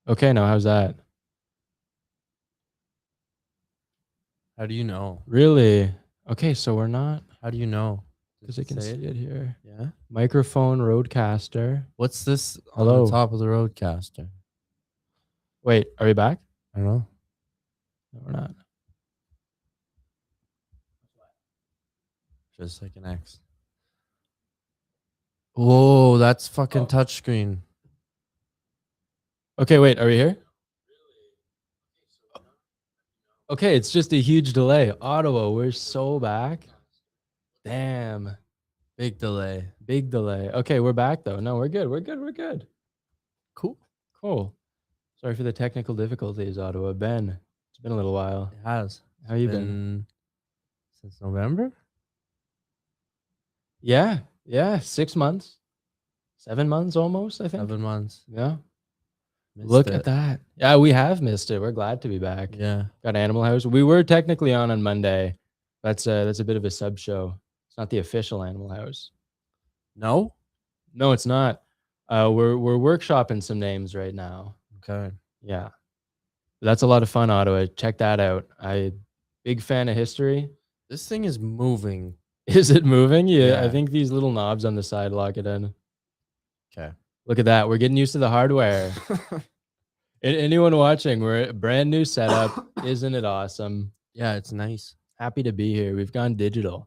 Okay, now how's that? How do you know? Really? Okay, so we're not How do you know? because Does I it can say see it? it here. Yeah. Microphone Roadcaster. What's this on the Hello. top of the roadcaster? Wait, are we back? I don't know. No, we're not. Just like an X. Whoa, that's fucking Oh. touchscreen. Okay, wait, are we here? Okay, it's just a huge delay. Ottawa, we're so back. Damn. Big delay. Big delay. Okay, we're back though. No, we're good. We're good. We're good. Cool. Cool. Sorry for the technical difficulties, Ottawa. Ben, it's been a little while. It has. How It's you been? been since November. Yeah, yeah, 6 months, 7 months almost, I think. 7 months. Yeah. Missed Look at it. that. Yeah, we have missed it. We're glad to be back. Yeah. Got Animal House. We were technically on Monday. That's a bit of a sub show. It's not the official Animal House. No. No, it's not. We're workshopping some names right now. Okay. Yeah. That's a lot of fun, Ottawa. Check that out. I big fan of history. This thing is moving. Is it moving? Yeah, I Yeah. think these little knobs on the side lock it in. Okay. Look at that. We're getting used to the hardware. Anyone watching, we're a brand new setup. Isn't it awesome? Yeah, it's nice. Happy to be here. We've gone digital.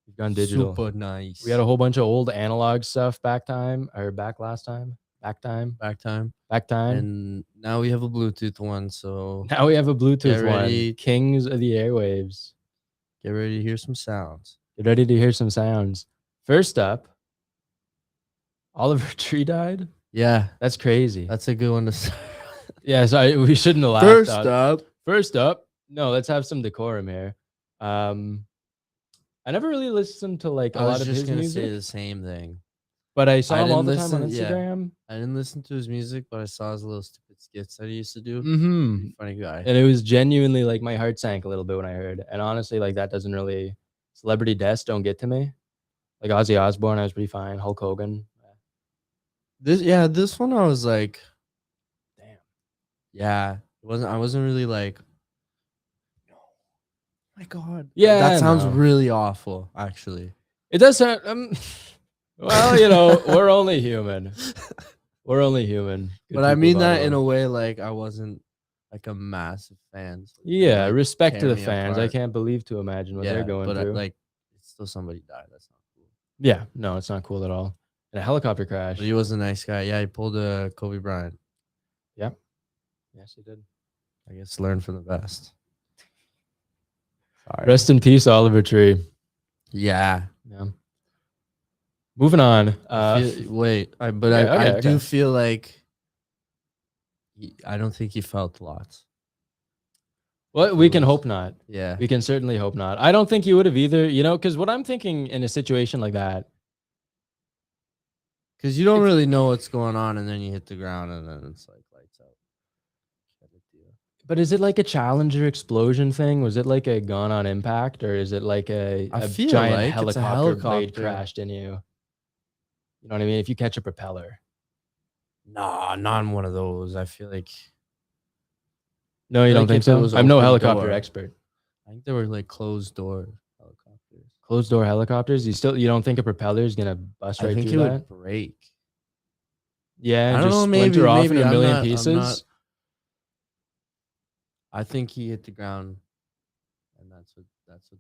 We've gone digital. Super nice. We had a whole bunch of old analog stuff back last time. Back time. back time. Back time. And now we have a Bluetooth one, so Now we have a Bluetooth Get ready. one. Kings of the airwaves. get ready to hear some sounds. Get ready to hear some sounds. First up, Oliver Tree died. Yeah, That's crazy. that's a good one to start. Yeah, so we shouldn't have laughed. First out. up, First up, no, let's have some decorum here. I never really listened to like a I lot was of just his gonna music, say the same thing. but I saw I him all didn't the time on listen- yeah. Instagram. I didn't listen to his music, but I saw his little stupid skits that he used to do. Mm-hmm. Pretty funny guy. And it was genuinely like my heart sank a little bit when I heard. And honestly, like that doesn't really celebrity deaths don't get to me. Like Ozzy Osbourne, I was pretty fine. Hulk Hogan, This one I was like, damn. yeah, I wasn't really like, no, my God, Yeah, that sounds no. really awful. Actually, It does sound. Well, we're only human. We're only human. Good but I people mean of that in Ottawa. a way like I wasn't like a massive fan. So Yeah, like, respect to tear the me fans. I apart. can't believe to imagine what they're going but through. like, it's still somebody died. That's not cool. Yeah, no, it's not cool at all. And a helicopter crash. But he was a nice guy. Yeah, he pulled a Kobe Bryant. Yeah. Yes, he did. I guess learn from the best. Sorry. Rest in peace, Oliver Tree. Yeah. Yeah. Moving on. Wait, I okay. do feel like I don't think he felt lots. Well, we can hope not. Yeah. We can certainly hope not. I don't think he would have either, because what I'm thinking in a situation like that, Because you don't really know what's going on, and then you hit the ground, and then it's like lights out. but is it like a Challenger explosion thing? Was it like a gone on impact, or is it like a feel giant like it's a helicopter blade helicopter. crashed in you? You know what I mean? If you catch a propeller. Nah, not in one of those. I feel like No, you feel don't like think if it so? was I'm no open helicopter door. expert. I think they were like closed door helicopters. Closed door helicopters? You don't think a propeller is gonna bust I right think through it that? would break. Yeah, I and don't just know, maybe- splinter off maybe in a I'm million not- I'm pieces. not- I think he hit the ground, and that's what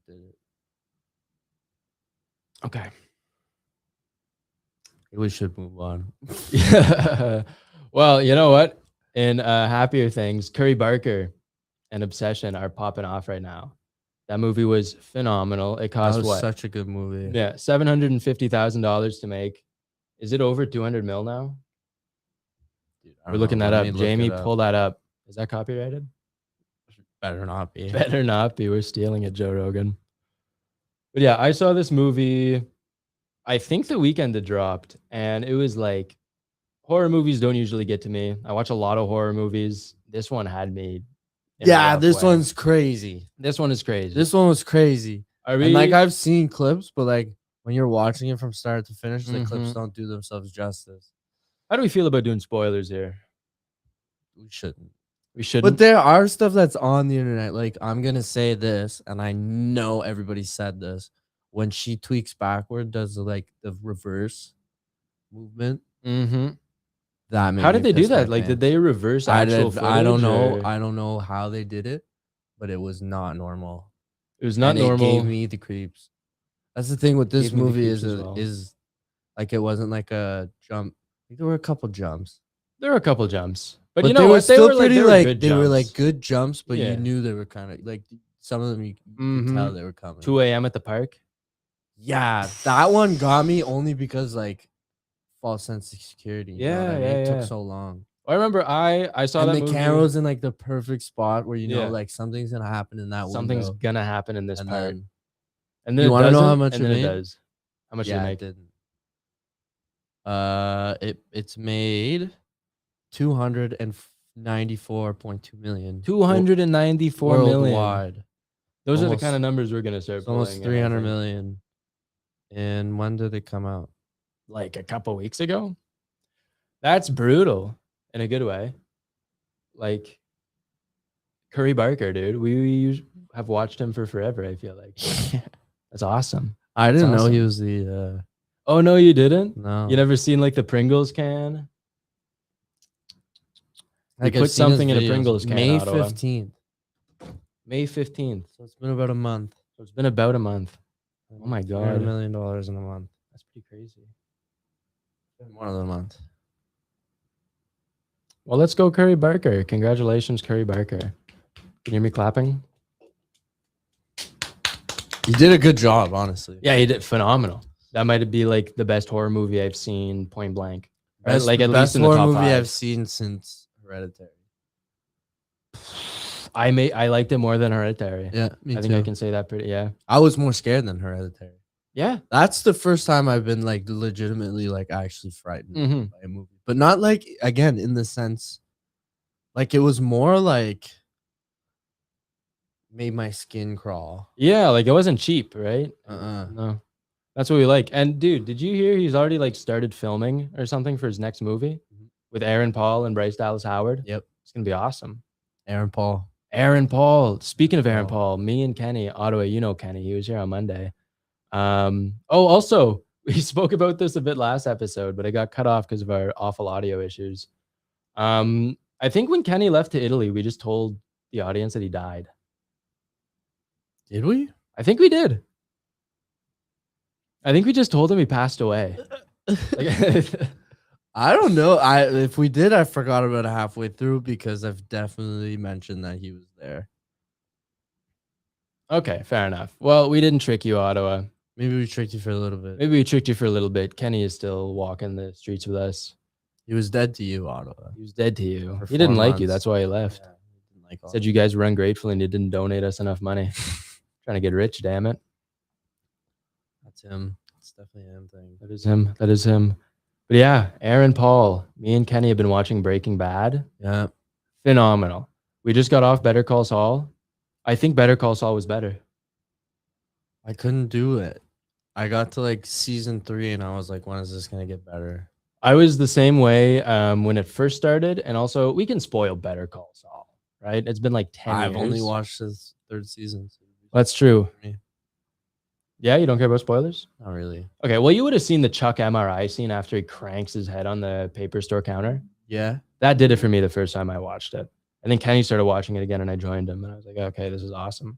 did it. Okay. We should move on. Yeah. Well, you know what? In happier things, Curry Barker and Obsession are popping off right now. That movie was phenomenal. It That cost was what? such a good movie. Yeah, $750,000 to make. Is it over 200 mil now? Dude, I We're don't looking know. that Let me up. look Jamie, it up. pull that up. Is that copyrighted? Better not be. Better not be. We're stealing it, Joe Rogan. But yeah, I saw this movie. I think the weekend it dropped, and it was like horror movies don't usually get to me. I watch a lot of horror movies. This one had me. in a Yeah, rough this way. one's crazy. This one is crazy. This one was crazy. Are we And like I've seen clips, but like when you're watching it from start to finish, the Mhm. clips don't do themselves justice. How do we feel about doing spoilers here? we shouldn't. We shouldn't. But there are stuff that's on the internet. Like, I'm gonna say this, and I know everybody said this. When she tweaks backward, does the reverse movement? Mm-hmm. That made How me did they do piss my that? Like, did pants. they reverse I actual did. I don't footage, know. or- I don't know how they did it, but it was not normal. It was not And normal. It gave me the creeps. That's the thing with this Gave me the movie creeps is as well. is like it wasn't like a jump. There were a couple jumps. There were a couple jumps, but, But you know they were what? still pretty they were like good they were like jumps. good jumps, but Yeah. you knew they were kind of like some of them you could tell Mhm. they were coming. 2 a.m. at the park. Yeah, that one got me only because like false sense of security. You know what I mean? It Yeah. took so long. I remember I saw And that the movie. camera was in like the perfect spot where you know Yeah. like something's gonna happen in that Something's window. gonna happen in this And part, then and then You it wanna know how doesn't, much and it then it made? does. How much did it it make? didn't. It's made 294.2 million 294 million. worldwide. Those are the Almost- kind of numbers we're gonna start It's almost pulling. 300 million. And when did it come out? Like a couple weeks ago. That's brutal in a good way. Like Curry Barker, dude. We have watched him for forever. I feel like that's awesome. I didn't know he awesome. was the Oh no, you didn't? no. You never seen like the Pringles can? Like, put I've seen his something in a videos. Pringles can, May Ottawa. 15th. May 15th. So it's been about a month. So it's been about a month. Oh my $300 God. million in a month. That's pretty crazy. More than a month. Well, let's go Curry Barker. Congratulations, Curry Barker. Can you hear me clapping? You did a good job, honestly. Yeah, he did phenomenal. That might be like the best horror movie I've seen, point blank. Right? Best, Like at best least in the horror top movie 5. I've seen since Hereditary. I liked it more than Hereditary. Yeah, me I too. think I can say that pretty. Yeah. I was more scared than Hereditary. Yeah. That's the first time I've been like legitimately like actually frightened Mm-hmm. by a movie, but not like again in the sense like it was more like made my skin crawl. Yeah, like it wasn't cheap, right? Uh-uh. No. That's what we like. And dude, did you hear he's already like started filming or something for his next movie with Aaron Paul and Bryce Dallas Howard? Yep. It's gonna be awesome. Aaron Paul. Aaron Paul. Speaking of Aaron Oh. Paul, me and Kenny, Ottawa, you know Kenny, he was here on Monday. Also, we spoke about this a bit last episode, but it got cut off because of our awful audio issues. I think when Kenny left to Italy, we just told the audience that he died. Did we? I think we did. I think we just told him he passed away. Like, I don't know. If we did, I forgot about it halfway through because I've definitely mentioned that he was there. okay, fair enough. Well, we didn't trick you, Ottawa. Maybe we tricked you for a little bit. Maybe we tricked you for a little bit. Kenny is still walking the streets with us. He was dead to you, Ottawa. He was dead to you. For He didn't 4 like you. months. That's why he left. Yeah, he didn't like all Said you guys were ungrateful and you didn't donate us enough money. Trying to get rich, damn it. That's him. It's definitely him thing. That is him. That is him. But yeah, Aaron Paul. Me and Kenny have been watching Breaking Bad. Yeah. Phenomenal. We just got off Better Call Saul. I think Better Call Saul was better. I couldn't do it. I got to like season 3 and I was like, when is this gonna get better? I was the same way when it first started. And also, we can spoil Better Call Saul, right? It's been like 10 I've years. only watched this 3rd season. So That's true. me. Yeah, you don't care about spoilers? Not really. Okay, well, you would have seen the Chuck MRI scene after he cranks his head on the paper store counter. Yeah. That did it for me the first time I watched it. And then Kenny started watching it again and I joined him and I was like, okay, this is awesome.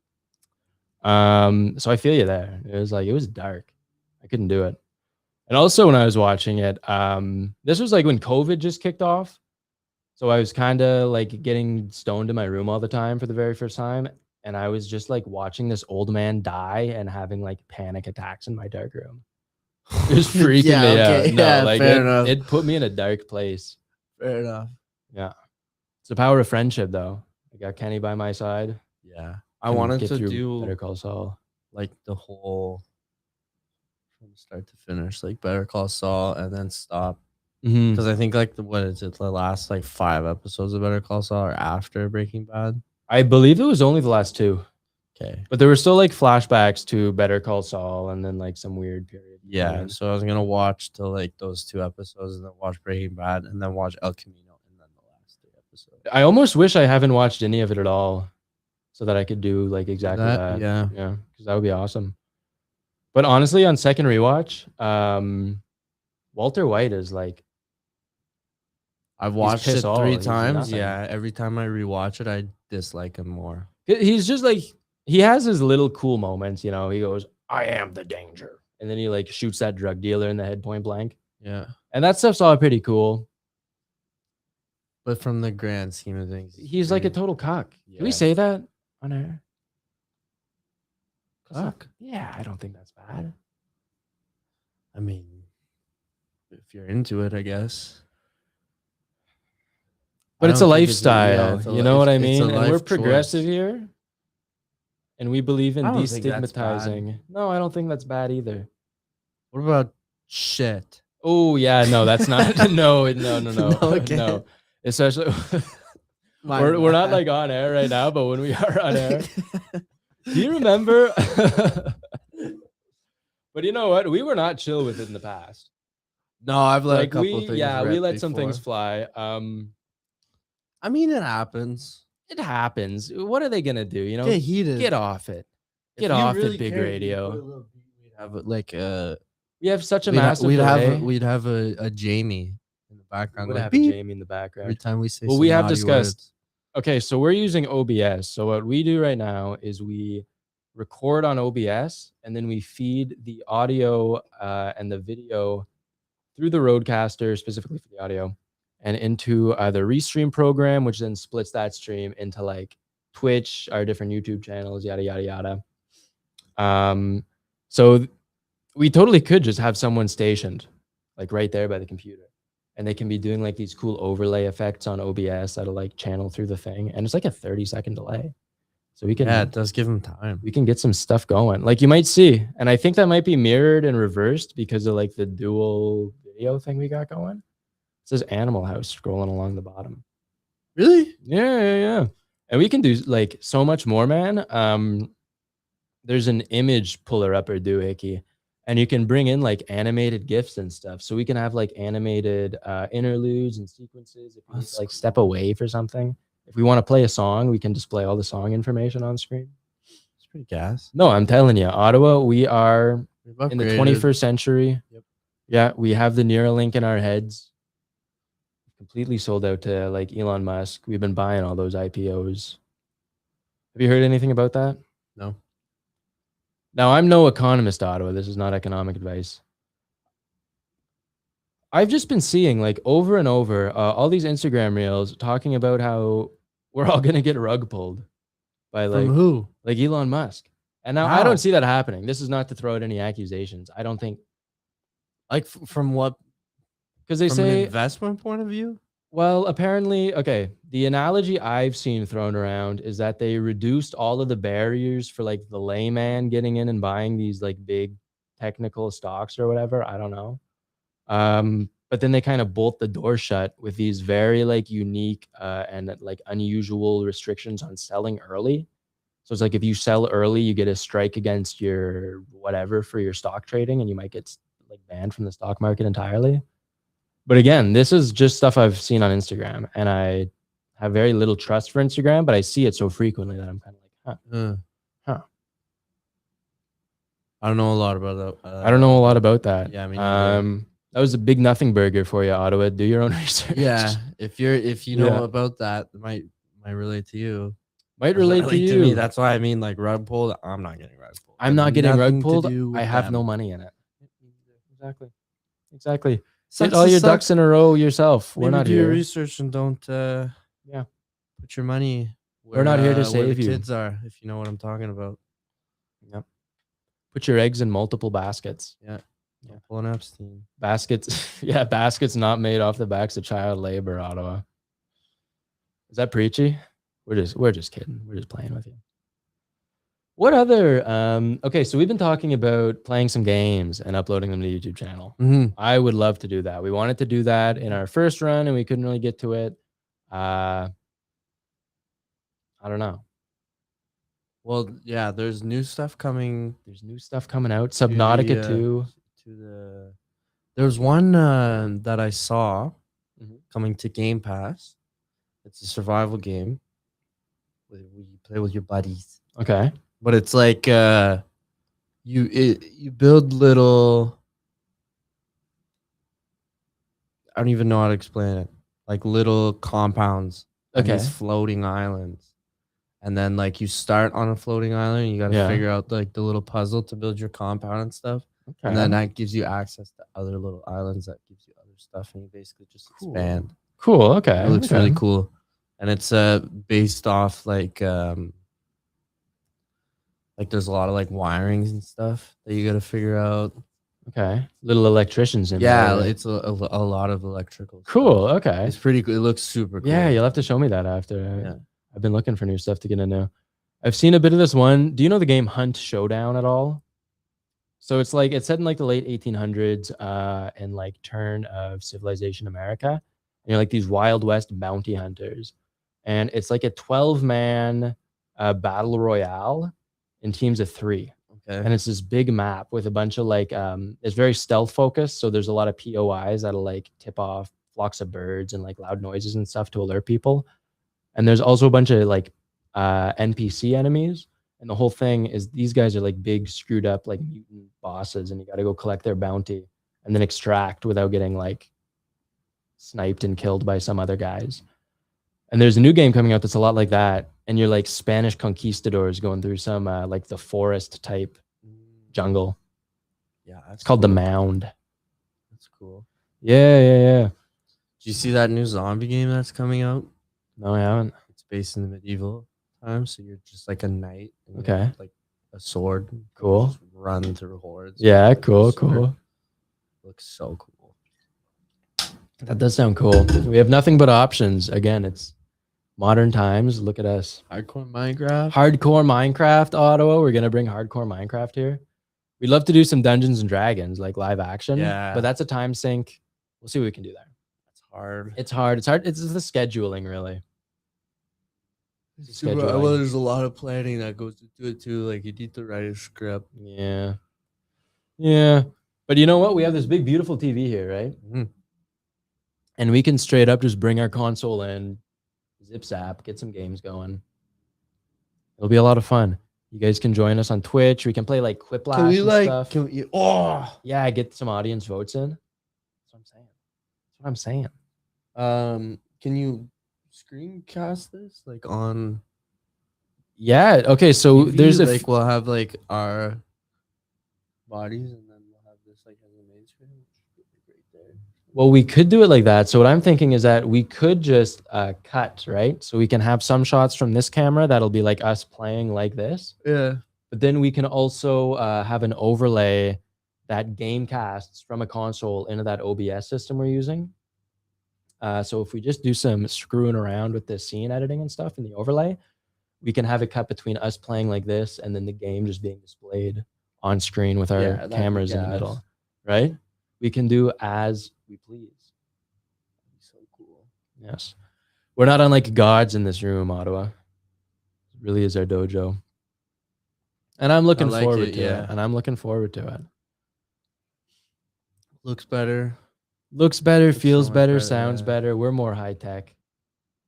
So I feel you there. It was dark. I couldn't do it. And also when I was watching it, this was like when COVID just kicked off. So I was kind of like getting stoned in my room all the time for the very first time. And I was just like watching this old man die and having like panic attacks in my dark room. It was freaking Yeah, me okay. out. No, Yeah, like fair enough. it put me in a dark place. Fair enough. Yeah. It's the power of friendship though. I got Kenny by my side. Yeah. I Can wanted get to through Better do Call Saul. like the whole from start to finish, like Better Call Saul and then stop. Mhm. Because I think like the last like 5 episodes of Better Call Saul are after Breaking Bad. I believe it was only the last 2, Okay. but there were still like flashbacks to Better Call Saul and then like some weird period. Yeah. beforehand. So I was gonna watch till like those 2 episodes and then watch Breaking Bad and then watch El Camino and then the last 3 episode. I almost wish I haven't watched any of it at all, so that I could do like exactly that. Yeah. Yeah, because that would be awesome. But honestly, on second rewatch, Walter White is like I've watched it piss all. 3 He's times. nothing. Yeah, every time I rewatch it, I dislike him more. He's just like, he has his little cool moments, you know. He goes, "I am the danger," and then he like shoots that drug dealer in the head point blank, Yeah, and that stuff's all pretty cool. but from the grand scheme of things, He's like a total cock. Can we Yeah. say that on air? Cock? Yeah, I don't think that's bad. I mean, if you're into it, I guess. But I it's a don't think yeah, lifestyle. it's a You know what I it's a mean? And we're life progressive choice. here. And we believe in I don't think that's destigmatizing. No, I don't think that's bad either. What about shit? Oh, yeah, no, that's not. No. No, okay. No. Especially, My we're not bad. like on air right now, but when we are on air, do you remember? But you know what? We were not chill with it in the past. No, I've let a Like couple things. we rip let some things before. fly. I mean, it happens. It happens. What are they gonna do? You know, Get heated. get off it. If Get you off really it, big cared, you'd radio. put a little beat, we'd have like We have such a we'd, massive delay. we'd have a Jamie in the background. Would Like, have a beep, Jamie in the background. every time we say. Well, some we have naughty discussed. words. Okay, so we're using OBS. So what we do right now is we record on OBS and then we feed the audio and the video through the Rodecaster, specifically for the audio, and into the Restream program, which then splits that stream into like Twitch, our different YouTube channels, yada yada yada. So we totally could just have someone stationed like right there by the computer, and they can be doing like these cool overlay effects on OBS that'll like channel through the thing, and it's like a 30-second delay, so we can Yeah, it does give him time. we can get some stuff going. Like you might see, and I think that might be mirrored and reversed because of like the dual video thing we got going. It says Animal House scrolling along the bottom. Really? Yeah. And we can do like so much more, man. There's an image puller upper doohickey, and you can bring in like animated GIFs and stuff. So we can have like animated interludes and sequences if we need to, like step away for something. If we want to play a song, we can display all the song information on screen. It's pretty gas. No, I'm telling you, Ottawa, we are We've in the upgraded. 21st century. Yep. Yeah, we have the Neuralink in our heads. Completely sold out to like Elon Musk. We've been buying all those IPOs. Have you heard anything about that? No. Now, I'm no economist, Ottawa. This is not economic advice. I've just been seeing like over and over all these Instagram reels talking about how we're all going to get rug pulled by like From who? like Elon Musk. And now I How? don't see that happening. This is not to throw out any accusations. I don't think, Like from what? because they From an say, investment point of view? well, apparently, okay, the analogy I've seen thrown around is that they reduced all of the barriers for like the layman getting in and buying these like big technical stocks or whatever. I don't know. But then they kind of bolt the door shut with these very like unique and like unusual restrictions on selling early. So it's like if you sell early, you get a strike against your whatever for your stock trading, and you might get like banned from the stock market entirely. But again, this is just stuff I've seen on Instagram, and I have very little trust for Instagram, but I see it so frequently that I'm kind of like, Huh. I don't know a lot about that. I don't know a lot about that. Yeah, me neither. That was a big nothing burger for you, Ottawa. Do your own research. Yeah, if you know Yeah. about that, it might relate to you. Might Doesn't relate to you. me. That's why I mean, like rug pulled. I'm not getting rug pulled. I'm not getting rug Nothing to pulled. do with I have them. no money in it. Exactly. Sucks Get all to your suck. ducks in a row yourself. We're Maybe not do your here. research and don't Yeah. put your money. We're not here to where save the you. kids are, if you know what I'm talking about. Yep. Put your eggs in multiple baskets. Yeah. Pulling Epstein. Baskets. Yeah, baskets not made off the backs of child labor, Ottawa. Is that preachy? We're just kidding. We're just playing with you. What other okay, so we've been talking about playing some games and uploading them to the YouTube channel. Mm-hmm. I would love to do that. We wanted to do that in our first run and we couldn't really get to it. I don't know. Well, yeah, there's new stuff coming. There's new stuff coming out. Subnautica 2. There's one that I saw Mhm. coming to Game Pass. It's a survival game. Where you play with your buddies. Okay. But it's like you build little. I don't even know how to explain it. Like little compounds on Okay. these floating islands. And then like you start on a floating island, and you got to Yeah. figure out like the little puzzle to build your compound and stuff. Okay. And then that gives you access to other little islands that gives you other stuff, and you basically just Cool. expand. Cool. Okay. It looks okay. really cool. And it's based off like there's a lot of like wirings and stuff that you got to figure out. Okay. Little electricians in Yeah, there. it's a lot of electrical stuff. Cool. Okay. It's pretty cool. It looks super cool. Yeah, you'll have to show me that after. Yeah. I've been looking for new stuff to get into. I've seen a bit of this one. Do you know the game Hunt Showdown at all? So it's set in like the late 1800s, and like turn of civilization America. And you're like these Wild West bounty hunters, and it's like a 12-man battle royale in teams of 3. Okay. And it's this big map with a bunch of like it's very stealth focused, so there's a lot of POIs that'll like tip off flocks of birds and like loud noises and stuff to alert people. And there's also a bunch of like NPC enemies, and the whole thing is these guys are like big screwed up like mutant bosses, and you got to go collect their bounty and then extract without getting like sniped and killed by some other guys. And there's a new game coming out that's a lot like that, and you're like Spanish conquistadors going through some like the forest type jungle. Yeah, It's called The Mound. That's cool. Yeah. Did you see that new zombie game that's coming out? No, I haven't. It's based in the medieval times, so you're just like a knight. And you Okay. have, like a sword. and you Cool. just run through hordes. Yeah, with a cool. sword. Looks so cool. That does sound cool. We have nothing but options. Again, it's modern times. Look at us. Hardcore Minecraft. Hardcore Minecraft, Ottawa. We're gonna bring hardcore Minecraft here. We'd love to do some Dungeons and Dragons, like live action. Yeah. But that's a time sink. We'll see what we can do there. That's hard. It's hard. It's hard. It's the scheduling, really. Super, scheduling. well, there's a lot of planning that goes into it too. Like you need to write a script. Yeah. Yeah. But you know what? We have this big, beautiful TV here, right? Mhm. And we can straight up just bring our console in, zip zap, get some games going. It'll be a lot of fun. You guys can join us on Twitch. We can play like Quiplash Can we and like? stuff. Can we? Oh, Yeah, get some audience votes in. That's what I'm saying. That's what I'm saying. can you screencast this like on? Yeah. Okay. So TV? there's a like we'll have like our bodies, and then we'll have this like as a main screen. Which would be great there. well, we could do it like that. So what I'm thinking is that we could just cut, right? So we can have some shots from this camera that'll be like us playing like this. Yeah. But then we can also have an overlay that game casts from a console into that OBS system we're using. So if we just do some screwing around with the scene editing and stuff in the overlay, we can have it cut between us playing like this and then the game just being displayed on screen with our Yeah, that'd be cameras in the gas. middle, right? We can do as we please. That'd be so cool. Yes. We're not unlike gods in this room, Ottawa. It really is our dojo. And I'm looking like forward it, to yeah. it. And I'm looking forward to it. Looks better. Looks better, Looks so feels much better, better, sounds yeah. better. We're more high tech.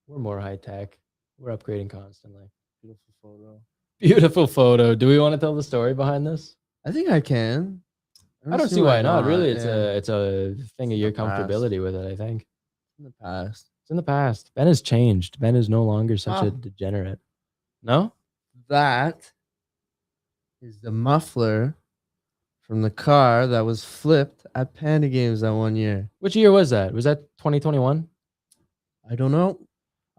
We're more high tech. We're upgrading constantly. Beautiful photo. Beautiful photo. Do we want to tell the story behind this? I think I can. I don't see why not. Really, it's yeah. it's a thing of your the past. comfortability with it, I think. In the past. It's in the past. Ben has changed. Ben is no longer such a Ah. degenerate. No? That is the muffler from the car that was flipped at Panda Games that one year. Which year was that? Was that 2021? I don't know.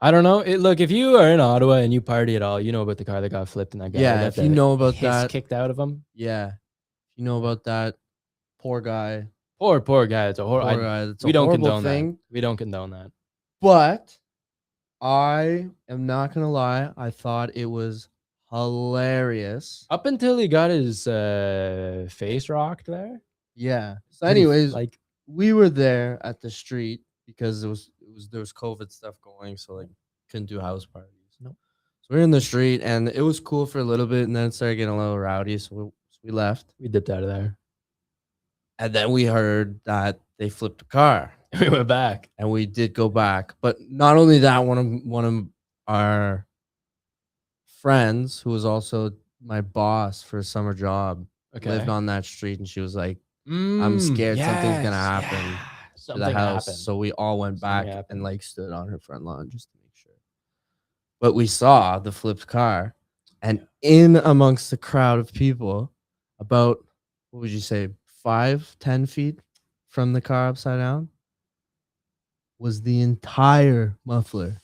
I don't know. Look, if you are in Ottawa and you party at all, you know about the car that got flipped and that guy Yeah, got if the you know about piss that, kicked out of him. yeah. If you know about that, poor guy. Poor guy. It's a Poor horrible. guy. It's a We don't horrible condone thing. that. We don't condone that. But I am not gonna lie. I thought it was hilarious. Up until he got his face rocked there. Yeah. So, Pretty, anyways, like we were there at the street because there was COVID stuff going, so like couldn't do house parties. Nope. So we are in the street, and it was cool for a little bit, and then it started getting a little rowdy, so we left. we dipped out of there. And then we heard that they flipped the car. We went back. and we did go back. But not only that, one of our friends, who was also my boss for a summer job, Okay. lived on that street, and she was like, I'm scared something's gonna happen Yeah. to Something the house. happened. So we all went Something back happened. and like stood on her front lawn just to make sure. But we saw the flipped car, and in amongst the crowd of people, about, what would you say, 5-10 feet from the car upside down, was the entire muffler,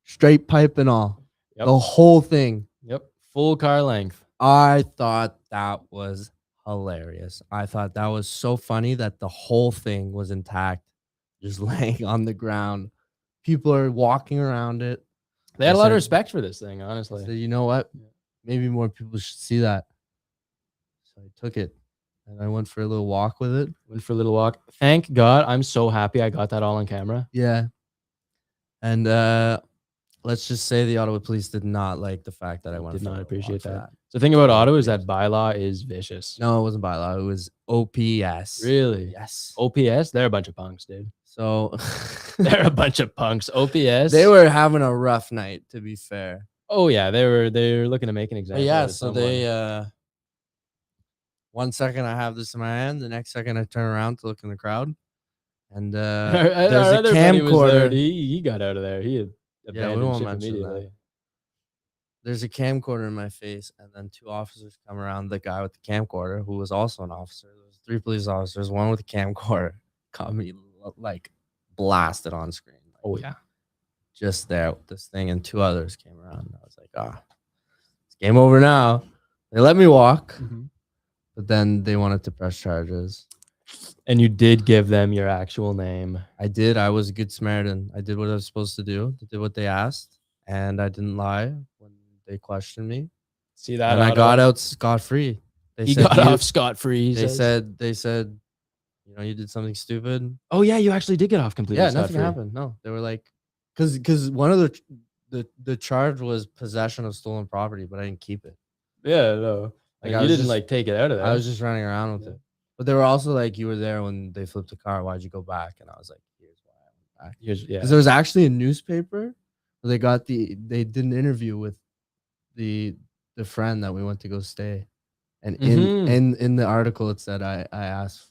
straight pipe and all, Yep. the whole thing. Yep. Full car length. I thought that was hilarious. I thought that was so funny that the whole thing was intact, just laying on the ground. People are walking around it. They had I a lot of said- respect for this thing, I honestly. said, you know what? Yeah. Maybe more people should see that. So I took it and I went for a little walk with it. Went for a little walk. Thank God. I'm so happy I got that all on camera. Yeah. And let's just say the Ottawa police did not like the fact that I went. Did for a not little appreciate walk for that. So the thing about Ottawa is that bylaw is vicious. No, it wasn't bylaw. It was OPS. Really? Yes. OPS? They're a bunch of punks, dude. So They're a bunch of punks. OPS? they were having a rough night, to be fair. Oh yeah, they were looking to make an But example. yeah, out of so someone. they 1 second I have this in my hand, the next second I turn around to look in the crowd, and Our there's a other buddy was there, camcorder. He got out of there. He had Yeah, we abandoned won't ship mention that. immediately. There's a camcorder in my face, and then 2 officers come around the guy with the camcorder, who was also an officer. There was 3 police officers, one with a camcorder, caught me like blasted on screen. Like, Oh yeah. just there with this thing, and 2 others came around. And I was like, it's game over now. They let me walk, but then they wanted to press charges. And you did give them your actual name. I did. I was a good Samaritan. I did what I was supposed to do. I did what they asked, and I didn't lie when they questioned me. See that? And I got out scot-free. They He said, got off scot-free. They said, you did something stupid. "Oh yeah, you actually did get off completely." Yeah, nothing scot-free. happened. No, they were like, because one of the charge was possession of stolen property, but I didn't keep it. Yeah, no. Like, Like, I you was didn't just- like take it out of there. I was just running around with Yeah. it. But they were also like, you were there when they flipped the car. Why'd you go back? And I was like, here's why I went back. Yeah. Because there was actually a newspaper where they did an interview with the friend that we went to go stay. And in the article it said I asked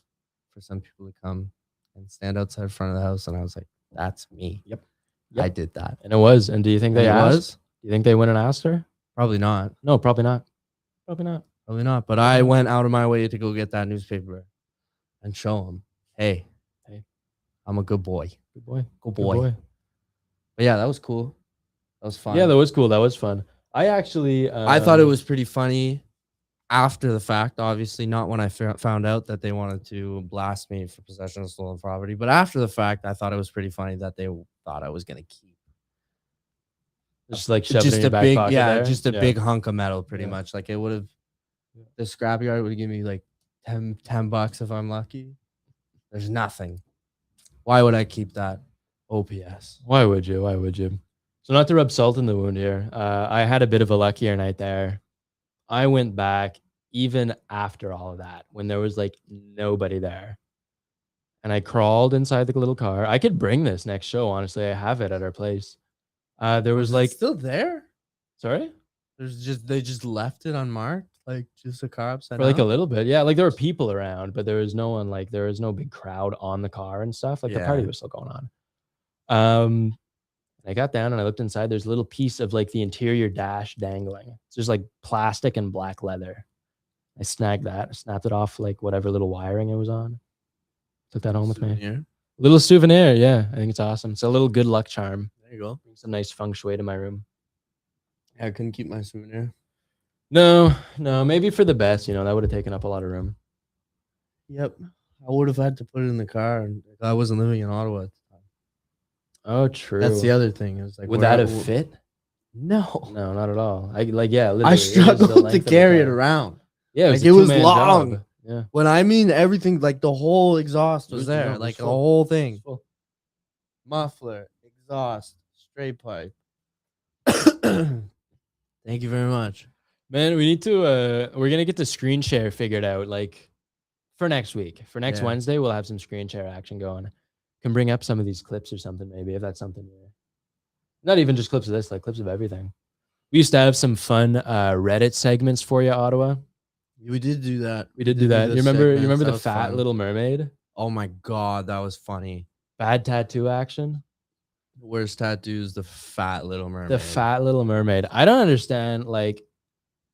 for some people to come and stand outside front of the house, and I was like, that's me. Yep. I did that. And it was. And do you think they And it asked? was? Do you think they went and asked her? Probably not. No, probably not. Probably not. Probably not. But I went out of my way to go get that newspaper and show him, hey, I'm a good boy. Good boy. Good boy. But yeah, that was cool. That was fun. Yeah, that was cool. That was fun. I actually. I thought it was pretty funny after the fact, obviously, not when I found out that they wanted to blast me for possession of stolen property. But after the fact, I thought it was pretty funny that they thought I was going to keep just like shoving it in just your a back big, pocket yeah, there. just a big hunk of metal, pretty Yeah. much. Like, it would have, the scrapyard would have given me like 10 bucks if I'm lucky. There's nothing. Why would I keep that? OPS. Why would you? Why would you? So not to rub salt in the wound here. I had a bit of a luckier night there. I went back even after all of that when there was like nobody there. And I crawled inside the little car. I could bring this next show. Honestly, I have it at our place. There was like, still there. sorry? They just left it unmarked, like just a car upside For like a down. little bit. Yeah. Like there were people around, but there was no one, like there was no big crowd on the car and stuff. Like the party Yeah. was still going on. I got down and I looked inside. There's a little piece of like the interior dash dangling. It's just like plastic and black leather. I snagged that. I snapped it off like whatever little wiring it was on. Took that home with me. Souvenir. Little souvenir. Yeah. I think it's awesome. It's a little good luck charm. There you go. Brings some nice feng shui to my room. Yeah, I couldn't keep my souvenir. No, maybe for the best, that would have taken up a lot of room. Yep. I would have had to put it in the car, and I wasn't living in Ottawa at the time. Oh, true. That's the other thing. It was like, Would where- that have fit? No. No, not at all. Yeah, literally, I it was the struggled to length of the carry it car. around. Yeah, Like, a it was two-man long. job. Yeah. When I mean everything, like the whole exhaust was No, it there, was like the full. whole thing. Full. Muffler, exhaust, straight pipe. Thank you very much. Man, we need to we're gonna get the screen share figured out like for next week. For next Yeah. Wednesday, we'll have some screen share action going. Can bring up some of these clips or something, maybe, if that's something you're not even just clips of this, like clips of everything. We used to have some fun Reddit segments for you, Ottawa. We did do that. We did do that. those You segments. remember That the was fat fun. Little Mermaid? Oh my god, that was funny. Bad tattoo action. The worst tattoos, the fat Little Mermaid. The fat Little Mermaid. I don't understand. Like,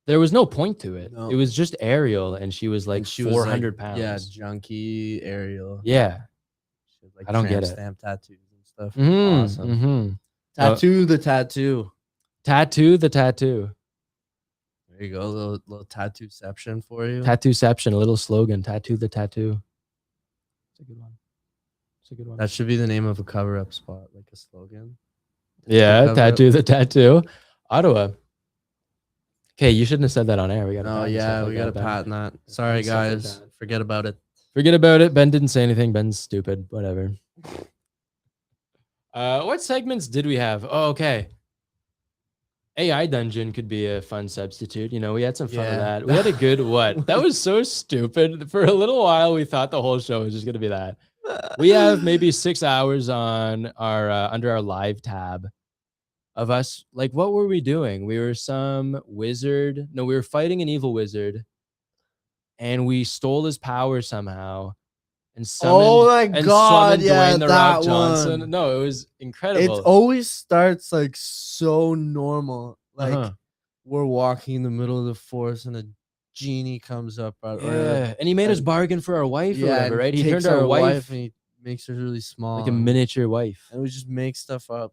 there was no point to it. No. It was just Ariel, and she was like And she was 400 pounds. Yeah, junkie Ariel. Yeah. She had, like, I don't get tramp it. stamp tattoos and stuff. Mhm, Awesome. mhm. Tattoo the tattoo. Tattoo the tattoo. There you go, little tattooception for you. Tattooception, a little slogan. Tattoo the tattoo. It's a good one. It's a good one. That should be the name of a cover-up spot, like a slogan. Yeah, cover-up. tattoo the tattoo. Ottawa. Okay, you shouldn't have said that on air. We got. Oh yeah, we gotta patent that. Sorry Stuff like guys, that. forget about it. Forget about it. Ben didn't say anything. Ben's stupid. Whatever. What segments did we have? Oh, okay. AI Dungeon could be a fun substitute. You know, we had some fun with Yeah. that. We had a good what? That was so stupid. For a little while, we thought the whole show was just gonna be that. We have maybe 6 hours on our under our live tab of us. Like, what were we doing? We were some wizard. No, we were fighting an evil wizard, and we stole his power somehow. And summoned, Oh my and God, summoned yeah, Dwayne the Rock that Johnson. one. No, it was It incredible. always starts like so normal. Like Uh-huh. we're walking in the middle of the forest and a genie comes up. Yeah, and he made us and- bargain for our wife or whatever, and right? He takes turned our wife and he makes her really small. like a miniature wife. And we just make stuff up.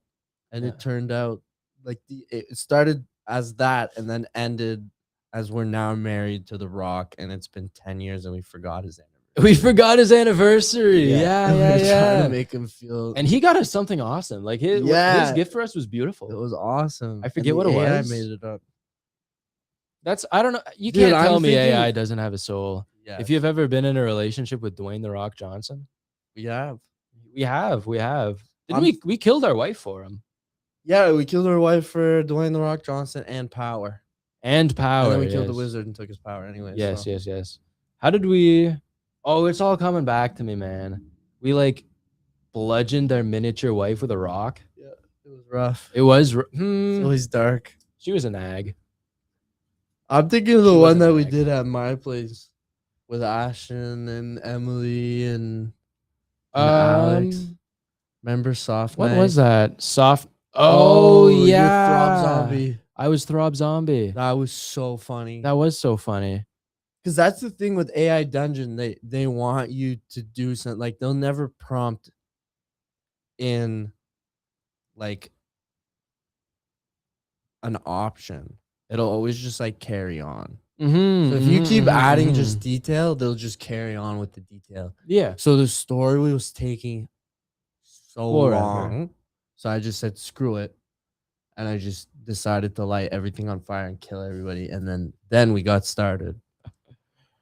And Yeah. it turned out like it started as that and then ended as we're now married to The Rock, and it's been 10 years and we forgot his anniversary. We forgot his anniversary. Yeah, And yeah, we're trying yeah. to make him feel. And he got us something awesome. Like his Yeah. gift for us was It beautiful. was awesome. I And forget the what it AI was. made it up. That's I don't know. You Dude, can't tell I'm me thinking- AI doesn't have a soul. Yeah. If you've ever been in a relationship with Dwayne the Rock Johnson, we have. we have. Didn't I'm- we killed our wife for him Yeah, we killed our wife for Dwayne The Rock Johnson and power. and power. And then we killed the yes. wizard and took his power anyway. Yes, so. yes. How did we? Oh, it's all coming back to me, man. We like bludgeoned our miniature wife with a rock. Yeah, it was rough. It was. It's always dark. She was a nag. I'm thinking of the She one wasn't that we back. did at my place with Ashton and Emily and Alex. Remember Soft What Night? was that? Soft. Oh, you're yeah. Throb Zombie. I was Throb Zombie. That was so funny. That was so funny. Because that's the thing with AI Dungeon. They want you to do something. Like they'll never prompt in like an option. It'll always just like carry on. Mm-hmm, So if you keep adding just detail, they'll just carry on with the detail. yeah. So the story was taking so Forever. long. So I just said screw it. And I just decided to light everything on fire and kill everybody. And then we got started.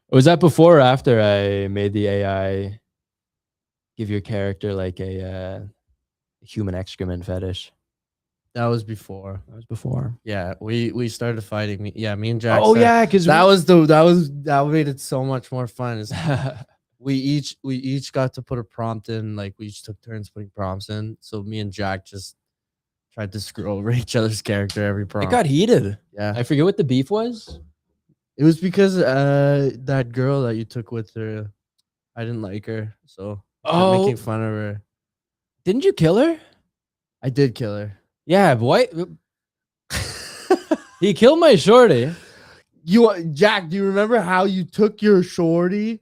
Was that before or after I made the AI give your character like a human excrement fetish? That was before. That was before. Yeah, we started fighting. Me and Jack. Oh started- yeah, because that made it so much more fun. Is we each got to put a prompt in. Like we each took turns putting prompts in. So me and Jack just tried to screw over each other's character every it prompt. got heated. Yeah, I forget what the beef was. it was because that girl that you took with her, I didn't like her, so I kept Oh, making fun of her. didn't you kill her? I did kill her. Yeah, boy. He killed my shorty. Jack, do you remember how you took your shorty?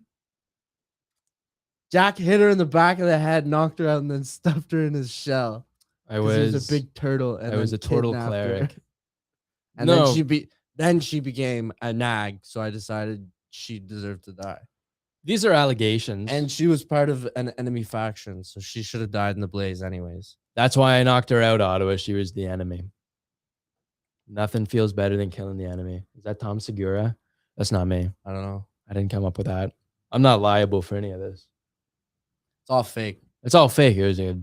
Jack hit her in the back of the head, knocked her out, and then stuffed her in his shell. I 'Cause he was was a big turtle, and I was then a total kidnapped her. cleric. And No. then she became a nag, so I decided she deserved to die. These are allegations, And she was part of an enemy faction, so she should have died in the blaze anyways. that's why I knocked her out. Ottawa. She was the enemy. Nothing feels better than killing the enemy. Is that Tom Segura? That's not me. I don't know. I didn't come up with that. I'm not liable for any of this. It's all fake. It's all fake. It was a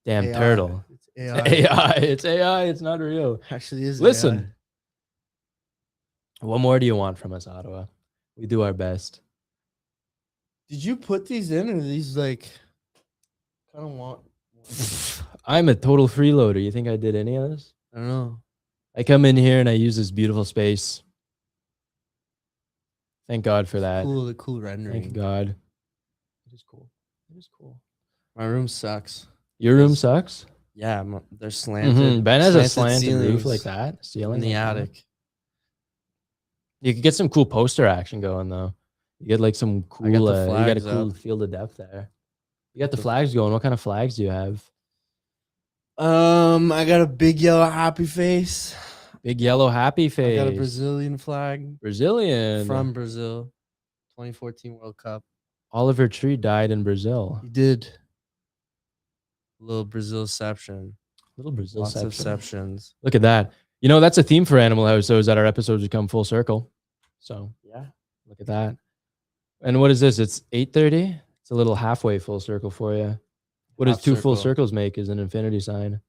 damn AI. turtle. It's It's AI. AI. It's AI. It's not real. Actually is Listen. What more do you want from us, Ottawa? We do our best. Did you put these in, or are these like kind of want. I'm a total freeloader. You think I did any of this? I don't know. I come in here and I use this beautiful space. Thank God for that. The cool rendering. Thank God. It is cool. It is cool. My room sucks. Your room Yes. sucks? Yeah, they're slanted. Ben has a slanted roof ceilings like that. in Ceiling the like that. attic. You could get some cool poster action going though. You get like some cool. I got the You got a flags cool up. field of depth there. You got the flags going. What kind of flags do you have? I got a big yellow happy face. Big yellow happy face. I got a Brazilian flag Brazilian from Brazil, 2014 World Cup. Oliver Tree died in Brazil. He did. A little Brazilception. Little Brazil Lots of section. exceptions. Look at that. You know, that's a theme for Animal House, though, is that our episodes would come full circle. So Yeah. look at that. And what is this? It's 8:30. It's a little halfway full circle for you. What does Half two full circle. circles make? Is an infinity sign.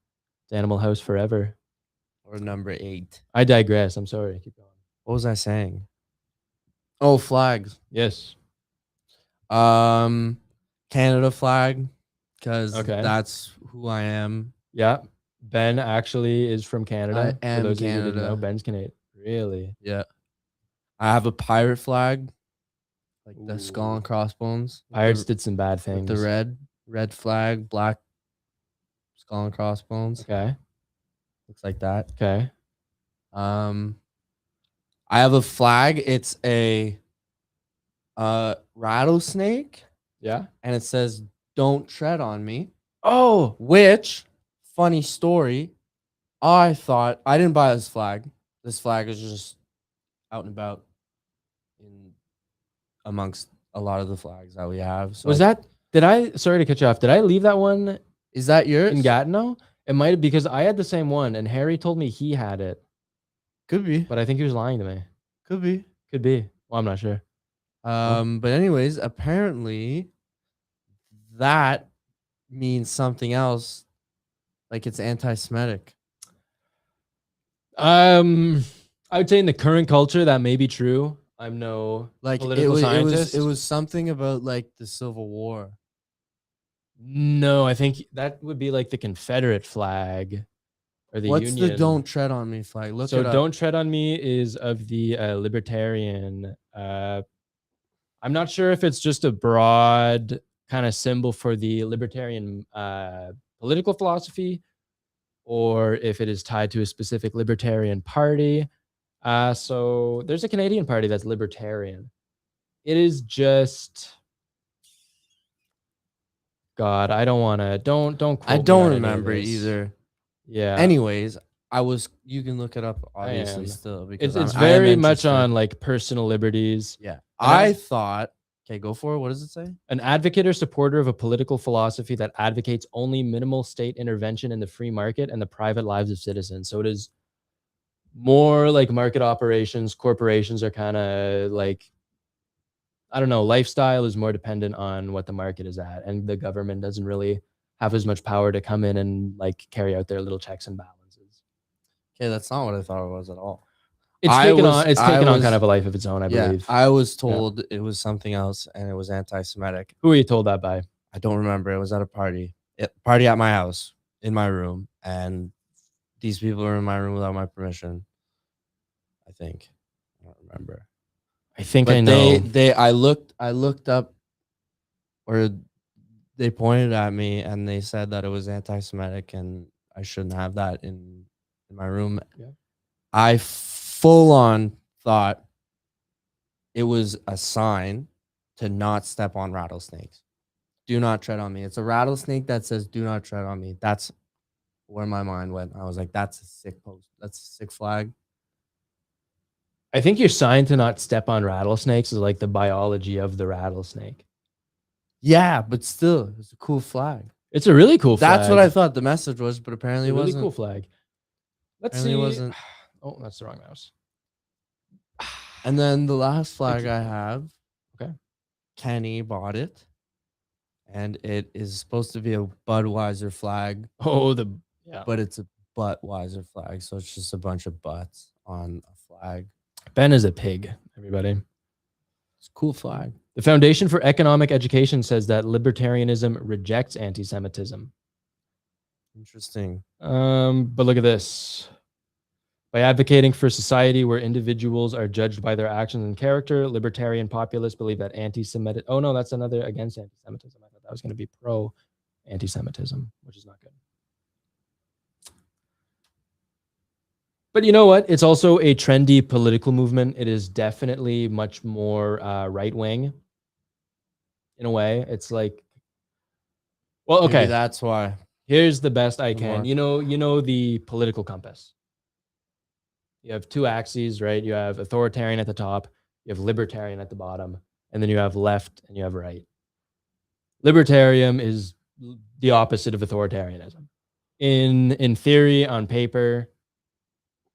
It's Animal House forever. Or number 8. I digress. I'm sorry. Keep going. What was I saying? Oh, flags. Yes. Canada flag, because Okay. that's who I am. Yeah. Ben actually is from Canada. I am For those of you who didn't Canada. know, Ben's Canadian. Really? Yeah. I have a pirate flag, like the skull Ooh. and crossbones. with Pirates the, did some bad with things. the red flag, black skull and crossbones. Okay. Looks like that. Okay. I have a flag. It's a rattlesnake, Yeah. and it says "Don't tread on me." Oh, Which, funny story, I thought I didn't buy this flag. This flag is just out and about in amongst a lot of the flags that we have. So was that? Did I? Sorry to cut you off. Did I leave that one is that yours? in Gatineau? It might have, because I had the same one, and Harry told me he had it, Could be. but I think he was lying to me. Could be. Could be. Well, I'm not sure. But anyways, apparently that means something else. Like it's anti-Semitic. I would say in the current culture that may be true. I'm no Like political scientist. it was something about like the Civil War. No, I think that would be like the Confederate flag or the What's Union. the "Don't tread on me" flag? Look So it up. "Don't tread on me" is of the libertarian. I'm not sure if it's just a broad kind of symbol for the libertarian political philosophy, or if it is tied to a specific libertarian party. So there's a Canadian party that's libertarian. It is just, God, I don't want to. Don't. I quote me don't on any of remember this. either. Yeah. Anyways, you can look it up obviously am. still because It's I am very much interested. on like personal liberties. Yeah. And I thought, okay, go for it. What does it say? An advocate or supporter of a political philosophy that advocates only minimal state intervention in the free market and the private lives of citizens. So it is more like market operations. Corporations are kind of like, I don't know, lifestyle is more dependent on what the market is at, and the government doesn't really have as much power to come in and like carry out their little checks and balances. Okay, that's not what I thought it was at all. It's I taken was- on. It's I taken on was- kind of a life of its own, I believe. I was told it was something else and it was anti-Semitic. Who were you told that by? I don't remember. It was at a party. Party at my house in my room, and these people were in my room without my permission. I think. I don't remember. I think But I know. I looked up, or they pointed at me and they said that it was anti-Semitic and I shouldn't have that in my room. Yeah. I full on thought it was a sign to not step on rattlesnakes. Do not tread on me. It's a rattlesnake that says "Do not tread on me." That's where my mind went. I was like, "That's a sick post. That's a sick flag." I think your sign to not step on rattlesnakes is like the biology of the rattlesnake. Yeah, but still, it's a cool flag. It's a really cool flag. That's what I thought the message was, but apparently It's a it really wasn't. cool flag. Let's Apparently see. it wasn't. Oh, that's the wrong mouse. And then the last flag I have, Okay. Kenny bought it, and it is supposed to be a Budweiser flag, Oh, yeah. but it's a Budweiser flag, so it's just a bunch of butts on a flag. Ben is a pig, everybody. It's a cool flag. The Foundation for Economic Education says that libertarianism rejects anti-Semitism. Interesting. But look at this. By advocating for a society where individuals are judged by their actions and character, libertarian populists believe that anti-Semitic. Oh no, that's another against anti-Semitism. I thought that was going to be pro anti-Semitism, which is not good. But you know what? It's also a trendy political movement. It is definitely much more right wing. In a way, it's like, well, okay. Maybe that's why. Here's the best I can. More. You know the political compass. You have two axes, right? You have authoritarian at the top, you have libertarian at the bottom, and then you have left and you have right. Libertarian is the opposite of authoritarianism. In theory, on paper,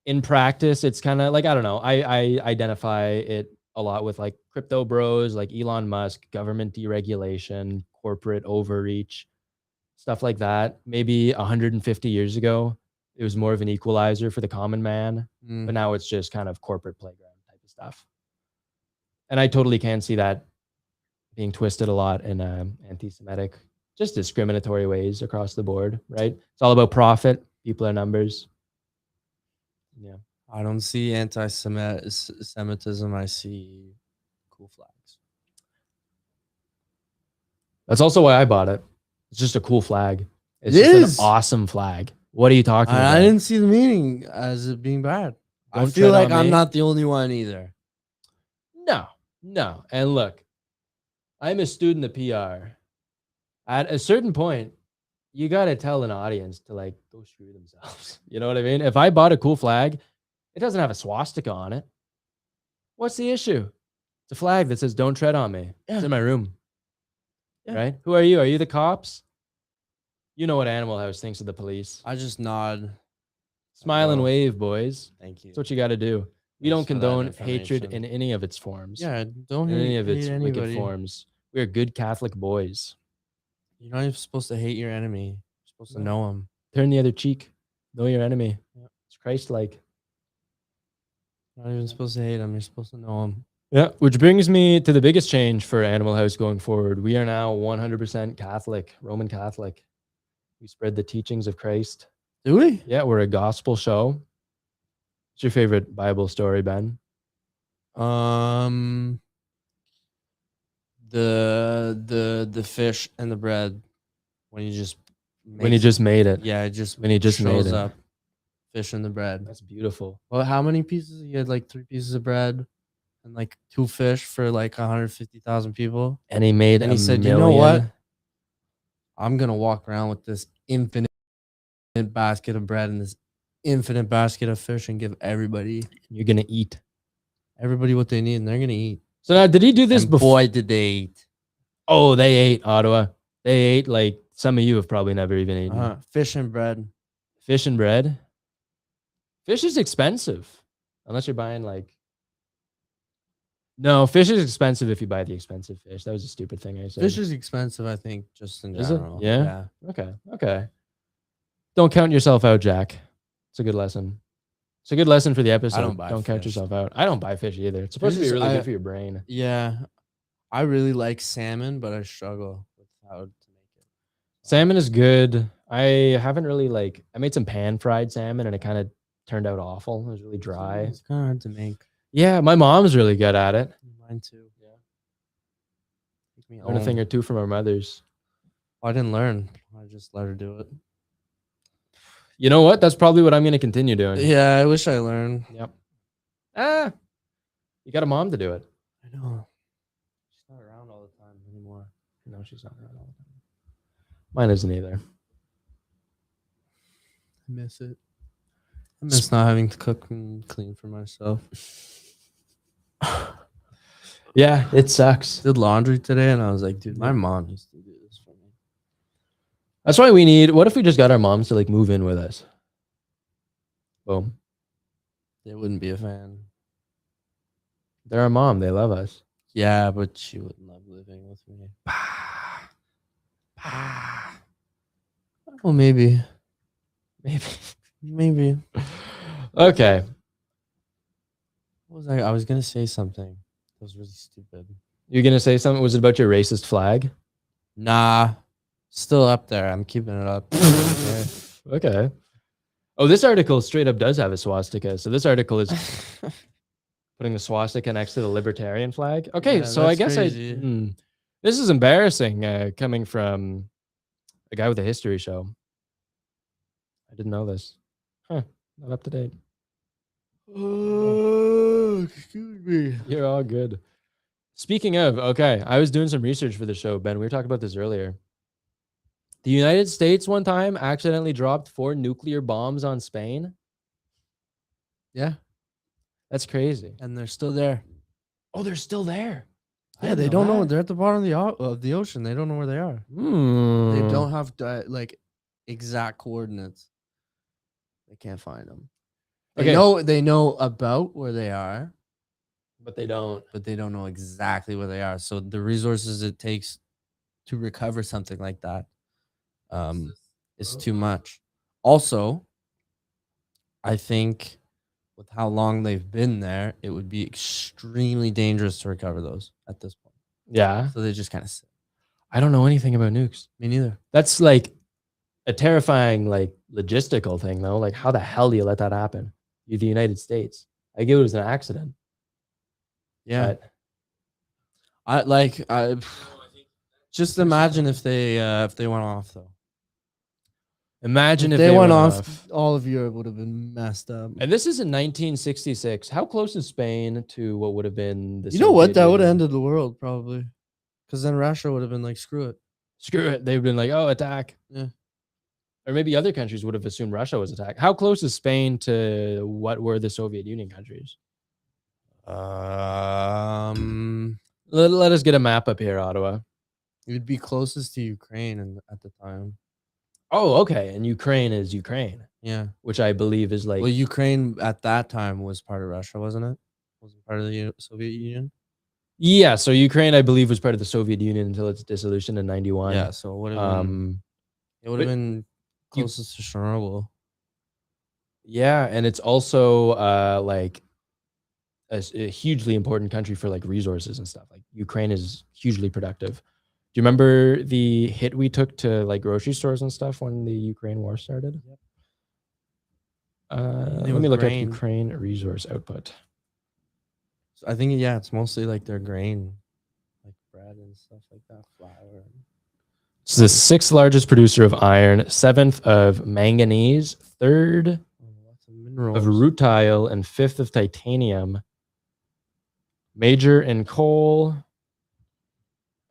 in practice, it's kind of like, I don't know. I identify it a lot with like crypto bros, like Elon Musk, government deregulation, corporate overreach, stuff like that. Maybe 150 years ago, it was more of an equalizer for the common man, but now it's just kind of corporate playground type of stuff. And I totally can see that being twisted a lot in anti-Semitic, just discriminatory ways across the board, right? It's all about profit. People are numbers. Yeah. I don't see anti-Semitism. I see cool flags. That's also why I bought it. It's just a cool flag. It's It just is an awesome flag. What are you talking about? I didn't see the meaning as it being bad. I Don't feel tread like on I'm me. not the only one either. No. And look, I'm a student of PR. At a certain point, you got to tell an audience to like go screw themselves. You know what I mean? If I bought a cool flag, it doesn't have a swastika on it. What's the issue? It's a flag that says "Don't tread on me." It's in my room. Yeah. Right? Who are you? Are you the cops? You know what Animal House thinks of the police. I just nod. Smile and Well, wave, boys. Thank you. That's what you got to do. We don't Thanks for that condone hatred information. in any of its forms. Yeah, don't In hate, any of its hate wicked anybody. forms. We are good Catholic boys. You're not even supposed to hate your enemy. You're supposed to know him. Turn the other cheek. Know your enemy. Yep. It's Christ-like. You're not even supposed to hate him. You're supposed to know him. Yeah, which brings me to the biggest change for Animal House going forward. We are now 100% Catholic, Roman Catholic. We spread the teachings of Christ. Do we? Yeah, we're a gospel show. What's your favorite Bible story, Ben? The fish and the bread when you just When he just made it. yeah, it just When he just made shows it. up. Fish and the bread. That's beautiful. Well, how many pieces? You had like 3 pieces of bread and like 2 fish for like 150,000 people. And he made And he a said, million. "You know what? I'm gonna walk around with this infinite basket of bread and this infinite basket of fish and give everybody You're going to eat. what they need, and they're gonna eat." So now, did he do this And before? boy, did they eat! Oh, they ate, Ottawa. They ate like some of you have probably never even eaten. Fish and bread. Fish and bread. Fish is expensive. Unless you're buying like. No, fish is expensive if you buy the expensive fish. That was a stupid thing I said. Fish is expensive, I think, just in Is it? general. Yeah? Okay. Don't count yourself out, Jack. It's a good lesson. It's a good lesson for the episode. don't buy Count fish. yourself out. I don't buy fish either. It's supposed to be Fish is- really I- good for your brain. Yeah. I really like salmon, but I struggle with how to make it. Salmon is good. I haven't really like. I made some pan fried salmon and it kind of turned out awful. It was really dry. It's kind of hard to make. Yeah, my mom's really good at it. Mine too. Yeah. Take me Learn a thing home. or two from our mothers. I didn't learn. I just let her do it. You know what? That's probably what I'm going to continue doing. Yeah, I wish I learned. Yep. You got a mom to do it. I know. She's not around all the time anymore. No, she's not around all the time. Mine isn't either. I miss it. I miss not having to cook and clean for myself. Yeah, it sucks. Did laundry today, and I was like, dude, my mom used to do this for me. That's why we need. What if we just got our moms to like move in with us? Boom. They wouldn't be a fan. They're our mom. They love us. Yeah, but she wouldn't love living with me. Well, maybe. Maybe. Maybe. Okay. What was I? I was gonna say something. That was really stupid. You're gonna say something? Was it about your racist flag? Nah, still up there. I'm keeping it up. Okay. Oh, this article straight up does have a swastika. So this article is putting the swastika next to the libertarian flag. Okay, Yeah, so I that's guess crazy. this is embarrassing coming from a guy with a history show. I didn't know this. Huh? Not up to date. Oh, excuse me. You're all good. Speaking of, okay, I was doing some research for the show, Ben. We were talking about this earlier. The United States one time accidentally dropped 4 nuclear bombs on Spain. Yeah, That's crazy. and they're still there. Oh, they're still there. I Yeah, didn't they don't know. that. They're at the bottom of the ocean. They don't know where they are. They Hmm. don't have like exact coordinates. They can't find them. Okay. They know about where they are, But they don't. but they don't know exactly where they are. So the resources it takes to recover something like that is too much. Also, I think with how long they've been there, it would be extremely dangerous to recover those at this point. Yeah. So they just kind of sit. I don't know anything about nukes. Me neither. That's like a terrifying, like logistical thing, though. Like, how the hell do you let that happen? You're the United States. I get it was an accident. Yeah. But I just imagine if they went off though. imagine if They went off, all of Europe would have been messed up. And this is in 1966. How close is Spain to what would have been the You know what? Soviet That would have Union? ended the world probably. Because then Russia would have been like, screw it. Screw it. They've been like, oh, attack. Yeah. Or maybe other countries would have assumed Russia was attacked. How close is Spain to what were the Soviet Union countries? Let us get a map up here, Ottawa. It would be closest to Ukraine at the time. Oh, okay. And Ukraine is Ukraine, Yeah. which I believe is like Well, Ukraine at that time was part of Russia, wasn't it? Wasn't part of the Soviet Union. yeah. So Ukraine, I believe, was part of the Soviet Union until its dissolution in '91. Yeah. So it would have been. It would have but been closest to Chernobyl. yeah, and it's also like a hugely important country for like resources and stuff. Like Ukraine is hugely productive. Do you remember the hit we took to like grocery stores and stuff when the Ukraine war started? Yep. Let me look at Ukraine resource output. So I think it's mostly like their grain, like bread and stuff like that, flour. It's the 6th largest producer of iron, 7th of manganese, 3rd Lots of minerals. of rutile, and 5th of titanium. Major in coal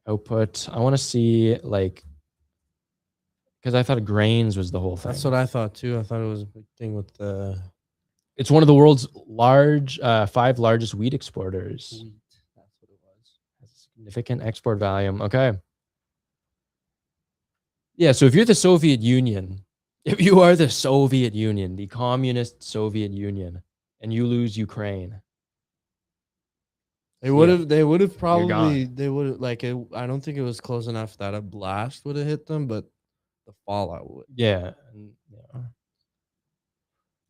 output. I want to see like, because I thought grains was the whole thing. That's what I thought too. I thought it was a big thing with the It's one of the world's 5 largest wheat exporters. wheat. That's what it was. Has a significant export volume. Okay. Yeah, so if you're the Soviet Union, if you are the Soviet Union, the communist Soviet Union, and you lose Ukraine, They would have. They would have gone. probably. They would have like. I don't think it was close enough that a blast would have hit them, but the fallout would. yeah.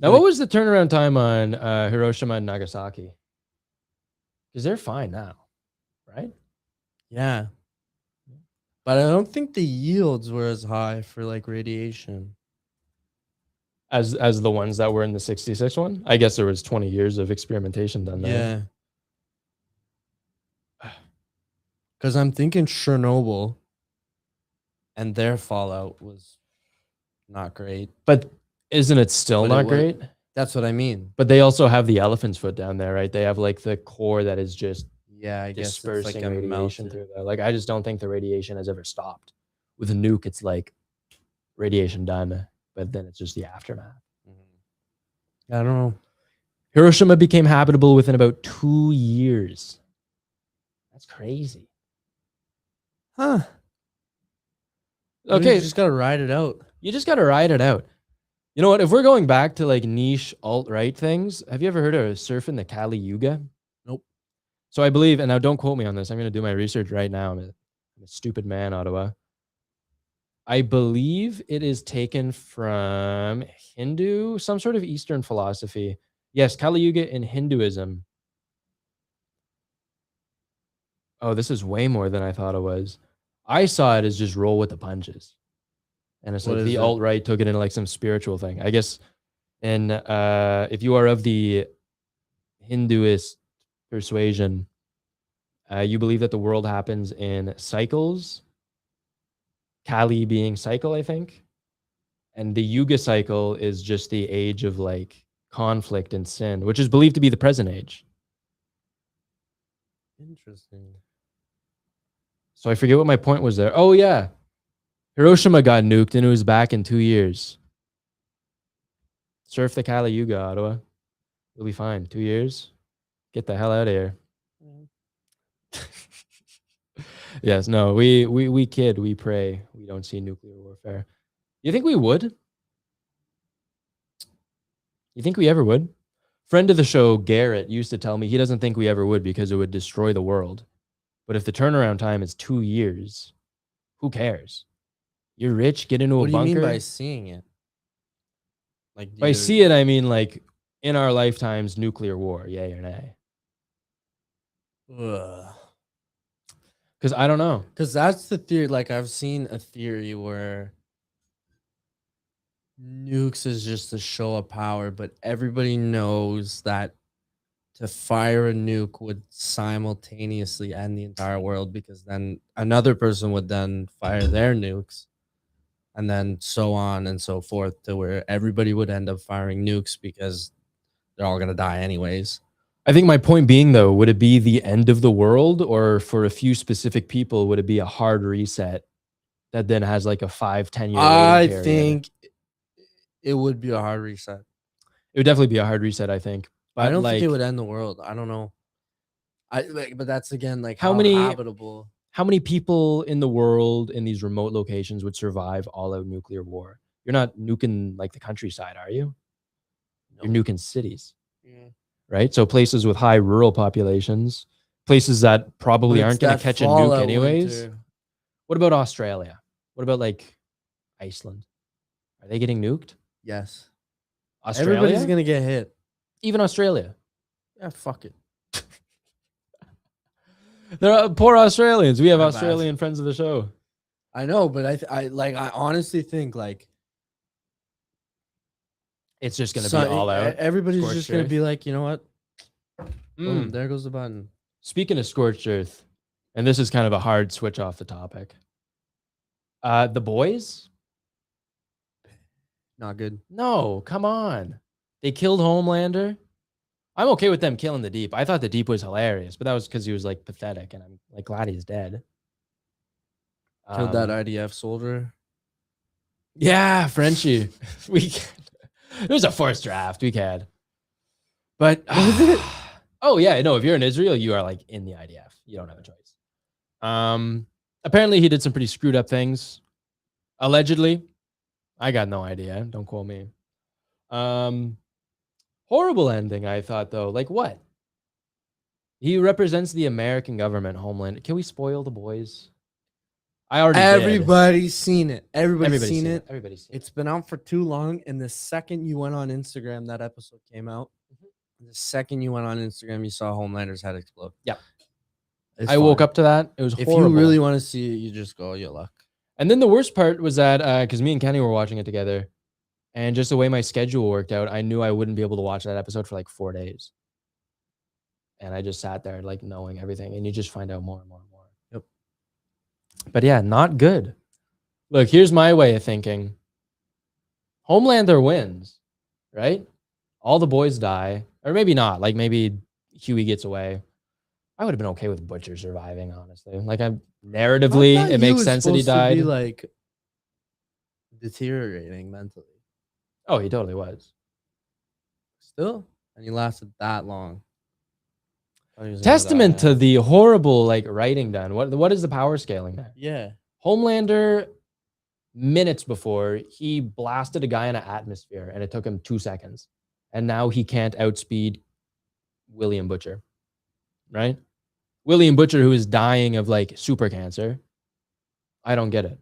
Now, what was the turnaround time on Hiroshima and Nagasaki? Because they're fine now, right? Yeah. But I don't think the yields were as high for like radiation as the ones that were in the 66 one. I guess there was 20 years of experimentation done there. Yeah. Because I'm thinking Chernobyl and their fallout was not great. But isn't it still not great? That's what I mean. But they also have the elephant's foot down there, right? They have like the core that is just I guess dispersing like radiation through there. Like I just don't think the radiation has ever stopped. With a nuke, it's like radiation done, but then it's just the aftermath. I don't know. Hiroshima became habitable within about 2 years. That's crazy. Huh. Okay. You just gotta ride it out. You just gotta ride it out. You know what? If we're going back to like niche alt-right things, have you ever heard of surfing the Kali Yuga? Nope. So I believe, and now don't quote me on this, I'm going to do my research right now. I'm a stupid man, Ottawa. I believe it is taken from Hindu, some sort of Eastern philosophy. Yes, Kali Yuga in Hinduism. Oh, this is way more than I thought it was. I saw it as just roll with the punches. And it's What like is the it? alt-right took it into like some spiritual thing. I guess and if you are of the Hinduist persuasion, you believe that the world happens in cycles, Kali being cycle, I think. And the Yuga cycle is just the age of like conflict and sin, which is believed to be the present age. Interesting. So I forget what my point was there. Oh yeah. Hiroshima got nuked and it was back in 2 years. Surf the Kali Yuga, Ottawa. You'll be fine. 2 years. Get the hell out of here. Yes, no, we kid, we pray. We don't see nuclear warfare. You think we would? You think we ever would? Friend of the show, Garrett, used to tell me he doesn't think we ever would because it would destroy the world. But if the turnaround time is 2 years, who cares? You're rich, get into What a do you bunker. mean by seeing it? Like, If I see it, I mean like in our lifetimes, nuclear war, yay or nay? Because I don't know. Because that's the theory. Like, I've seen a theory where nukes is just a show of power, but everybody knows that to fire a nuke would simultaneously end the entire world, because then another person would then fire their nukes, and then so on and so forth, to where everybody would end up firing nukes because they're all going to die anyways. I think my point being, though, would it be the end of the world, or for a few specific people, would it be a hard reset that then has like a 5-10 year I waiting period? think it would be a hard reset. It would definitely be a hard reset, I think. But I don't like, think it would end the world. I don't know. But that's again like How how many- habitable. how many people in the world in these remote locations would survive all-out nuclear war? You're not nuking like the countryside, are you? You're nuking cities, Yeah. right? So places with high rural populations, places that probably But aren't it's going to that catch a nuke fallout anyways. winter. What about Australia? What about like Iceland? Are they getting nuked? Yes. Australia? Everybody's gonna get hit. Even Australia. Yeah, fuck it. There are poor Australians. We have My bad. Australian friends of the show. I know, but I honestly think like It's just going to be all out. Everybody's scorched just gonna earth. be like, you know what? Boom, Mm. there goes the button. Speaking of scorched earth, and this is kind of a hard switch off the topic. The boys? Not good. No, come on. They killed Homelander. I'm okay with them killing the Deep. I thought the Deep was hilarious, but that was because he was like pathetic, and I'm like glad he's dead. Killed that Um, IDF soldier. Yeah, Frenchie. We can. It was a forced draft. We can. But Was it? oh yeah, no. If you're in Israel, you are like in the IDF. You don't have a choice. Apparently he did some pretty screwed up things. Allegedly, I got no idea. Don't quote me. Horrible ending. I thought though. Like what? He represents the American government, Homeland. Can we spoil the boys? I already did. Everybody's seen it. Everybody's Everybody's seen it. Everybody's seen it. It's been out for too long. And the second you went on Instagram, that episode came out. The second you went on Instagram, you saw Homelander's head explode. Yeah. It's I woke fine. up to that. It was If horrible. you really want to see it, you just go, you luck. And then the worst part was that because me and Kenny were watching it together, and just the way my schedule worked out, I knew I wouldn't be able to watch that episode for like 4 days. And I just sat there like knowing everything, and you just find out more and more and more. Yep. But yeah, not good. Look, here's my way of thinking. Homelander wins, right? All the boys die, or maybe not. Like maybe Huey gets away. I would have been okay with Butcher surviving, honestly. Like narratively, I thought it he makes was sense that he supposed to died. be, like, deteriorating mentally. Oh, he totally was. Still, and he lasted that long. Thought he was gonna Testament die. to the horrible like writing done. What is the power scaling there? Yeah. Homelander, minutes before, he blasted a guy in an atmosphere and it took him 2 seconds. And now he can't outspeed William Butcher. Right? William Butcher, who is dying of like super cancer. I don't get it.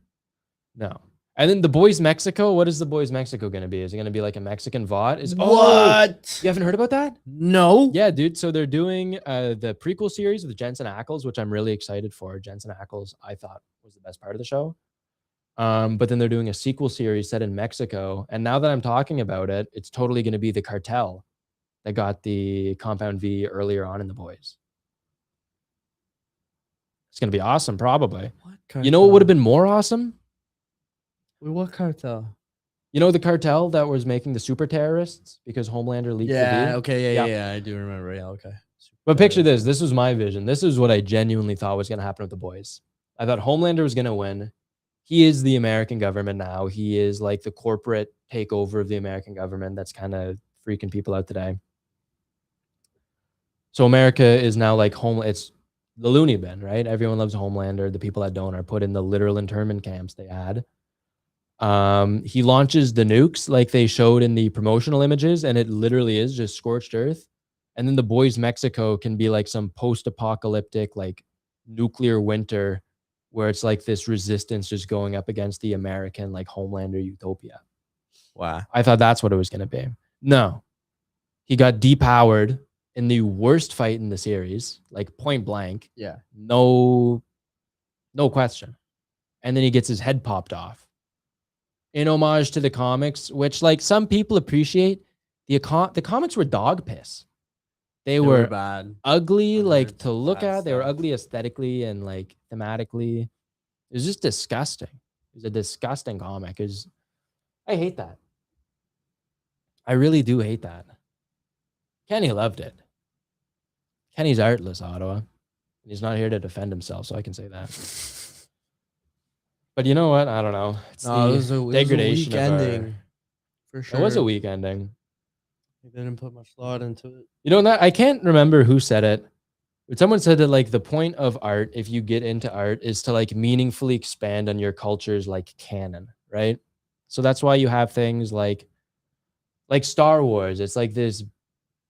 No. And then The Boys Mexico. What is The Boys Mexico going to be? Is it going to be like a Mexican VOD? What? You haven't heard about that? No. Yeah, dude. So they're doing the prequel series with Jensen Ackles, which I'm really excited for. Jensen Ackles, I thought was the best part of the show. But then they're doing a sequel series set in Mexico. And now that I'm talking about it, it's totally going to be the cartel that got the Compound V earlier on in The Boys. It's going to be awesome, probably. What You know what would have been more awesome? Wait, what cartel? You know the cartel that was making the super terrorists because Homelander leaked the Yeah. V? Okay. Yeah. Yeah. I do remember. Yeah. Okay. But picture this. This was my vision. This is what I genuinely thought was going to happen with The Boys. I thought Homelander was going to win. He is the American government now. He is like the corporate takeover of the American government that's kind of freaking people out today. So America is now like it's the loony bin, right? Everyone loves Homelander. The people that don't are put in the literal internment camps they had. He launches the nukes like they showed in the promotional images, and it literally is just scorched earth. And then The Boys Mexico can be like some post-apocalyptic, like nuclear winter where it's like this resistance just going up against the American like Homelander utopia. Wow. I thought that's what it was going to be. No, he got depowered in the worst fight in the series, like point blank. Yeah. No question. And then he gets his head popped off in homage to the comics, which like some people appreciate. The comics were dog piss. They were bad. ugly, like It's to look bad at. They were stuff. ugly aesthetically and like thematically. It was just disgusting. It was a disgusting comic. I hate that. I really do hate that. Kenny loved it. Kenny's artless, Ottawa. He's not here to defend himself, so I can say that. But you know what? I don't know. It's No, the it was a degradation weak of our- ending. For sure. It was a weak ending. They didn't put much thought into it. You know, I can't remember who said it, but someone said that like the point of art, if you get into art, is to like meaningfully expand on your culture's like canon, right? So that's why you have things like Star Wars. It's like this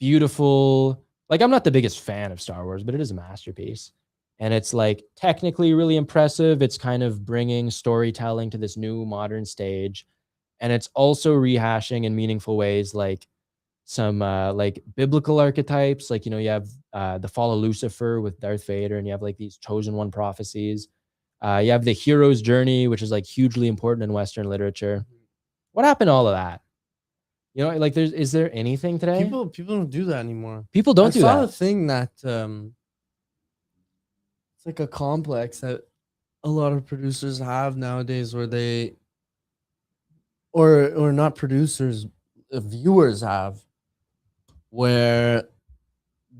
beautiful, like I'm not the biggest fan of Star Wars, but it is a masterpiece. And it's like technically really impressive. It's kind of bringing storytelling to this new modern stage. And it's also rehashing in meaningful ways like some like biblical archetypes, like, you know, you have the fall of Lucifer with Darth Vader, and you have like these chosen one prophecies. You have the hero's journey, which is like hugely important in Western literature. What happened to all of that? You know, like is there anything today? People don't do that anymore. People don't do I saw that. a thing that it's like a complex that a lot of producers have nowadays, where they or not producers, viewers have, where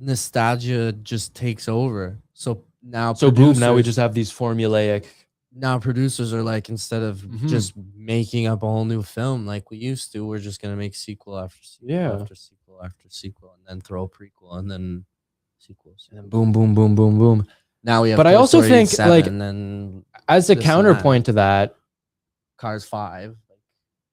nostalgia just takes over. So now, So boom, now we producers- just have these formulaic. now producers are like, instead of Mhm. just making up a whole new film like we used to, we're just gonna make sequel after sequel Yeah. after sequel after sequel, and then throw a prequel, and then sequels. And then boom, boom, boom, boom, boom. Now we have. But I Toy also Story think, 7, like, and As a This and that. counterpoint to that, Cars 5.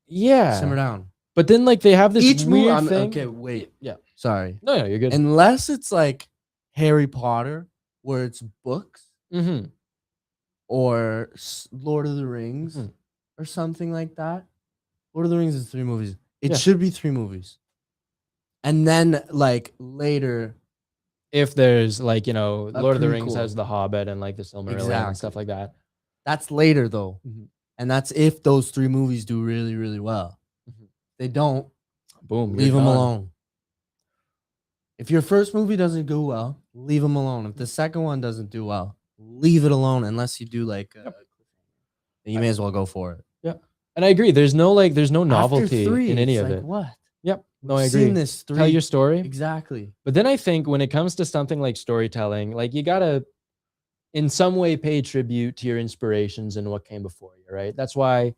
yeah. Simmer down. But then like they have this Each movie. weird thing. Okay, wait. Yeah. Sorry. No, you're good. Unless it's like Harry Potter, where it's books, Mm-hmm. or Lord of the Rings, Mhm. or something like that. Lord of the Rings is 3 movies. It Yeah. should be 3 movies. And then like later, If there's like, you know, A Lord of the Rings prequel. has the Hobbit and like the Silmarillion and stuff Exactly. like that. that's later though. Mhm. And that's if those 3 movies do really, really well. Mhm. They don't, Boom. leave them done. alone. If your first movie doesn't go well, leave them alone. If the second one doesn't do well, leave it alone, unless you do like you may as well go for it. And I agree. There's no After novelty 3, in any it's of like, it. What? Yep. No, We've I agree. seen this 3 Tell your story. exactly. But then I think when it comes to something like storytelling, like you gotta in some way pay tribute to your inspirations and what came before you, right? That's why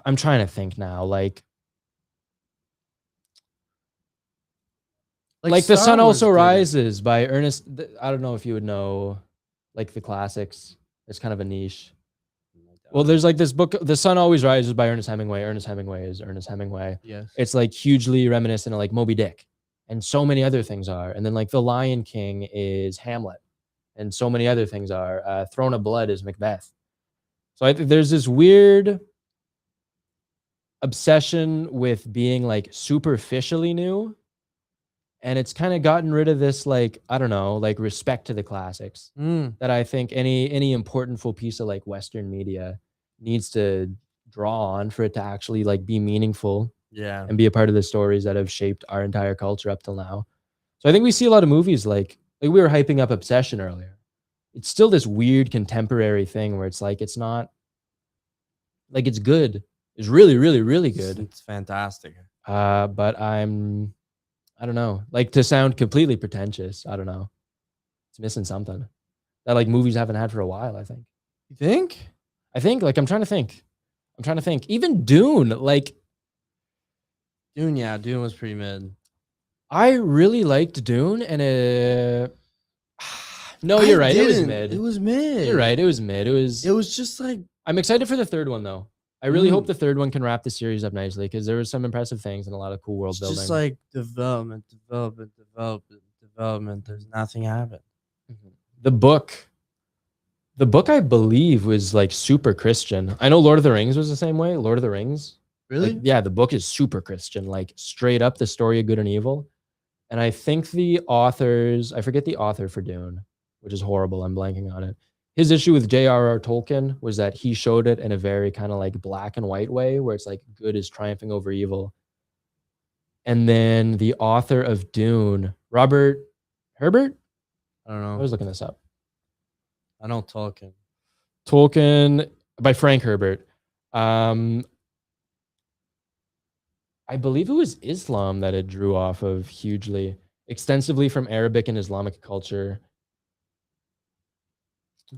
I'm trying to think now. Like The Star Sun Wars Also did it. Rises by Ernest. I don't know if you would know, like the classics. It's kind of a niche. Well, there's like this book, The Sun Always Rises by Ernest Hemingway. Ernest Hemingway is Ernest Hemingway. Yes. It's like hugely reminiscent of like Moby Dick, and so many other things are. And then like The Lion King is Hamlet, and so many other things are. Throne of Blood is Macbeth. So I think there's this weird obsession with being like superficially new, and it's kind of gotten rid of this, like, I don't know, like respect to the classics Mm, that I think any important full piece of like Western media needs to draw on for it to actually like be meaningful yeah. and be a part of the stories that have shaped our entire culture up till now. So I think we see a lot of movies like we were hyping up Obsession earlier. It's still this weird contemporary thing where it's like it's not like it's good. It's really, really, really good. It's fantastic. But I don't know. Like to sound completely pretentious, I don't know. It's missing something that like movies haven't had for a while, I think. You think? I think like I'm trying to think. Even Dune, like Dune, yeah, Dune was pretty mid. I really liked Dune and no, you're right. It was didn't. mid. It was mid. You're right. It was mid. It was just like I'm excited for the third one though. I really hope the third one can wrap the series up nicely because there was some impressive things and a lot of cool world it's building. just like development. There's nothing happened. The book I believe was like super Christian. I know Lord of the Rings was the same way. Lord of the Rings. Really? Like, yeah, the book is super Christian, like straight up the story of good and evil. And I think the authors, I forget the author for Dune, which is horrible. I'm blanking on it. His issue with J.R.R. Tolkien was that he showed it in a very kind of like black and white way where it's like good is triumphing over evil. And then the author of Dune, Robert Herbert? I don't I know. was looking this up. I know Tolkien. Tolkien by Frank Herbert. I believe it was Islam that it drew off of hugely, extensively from Arabic and Islamic culture.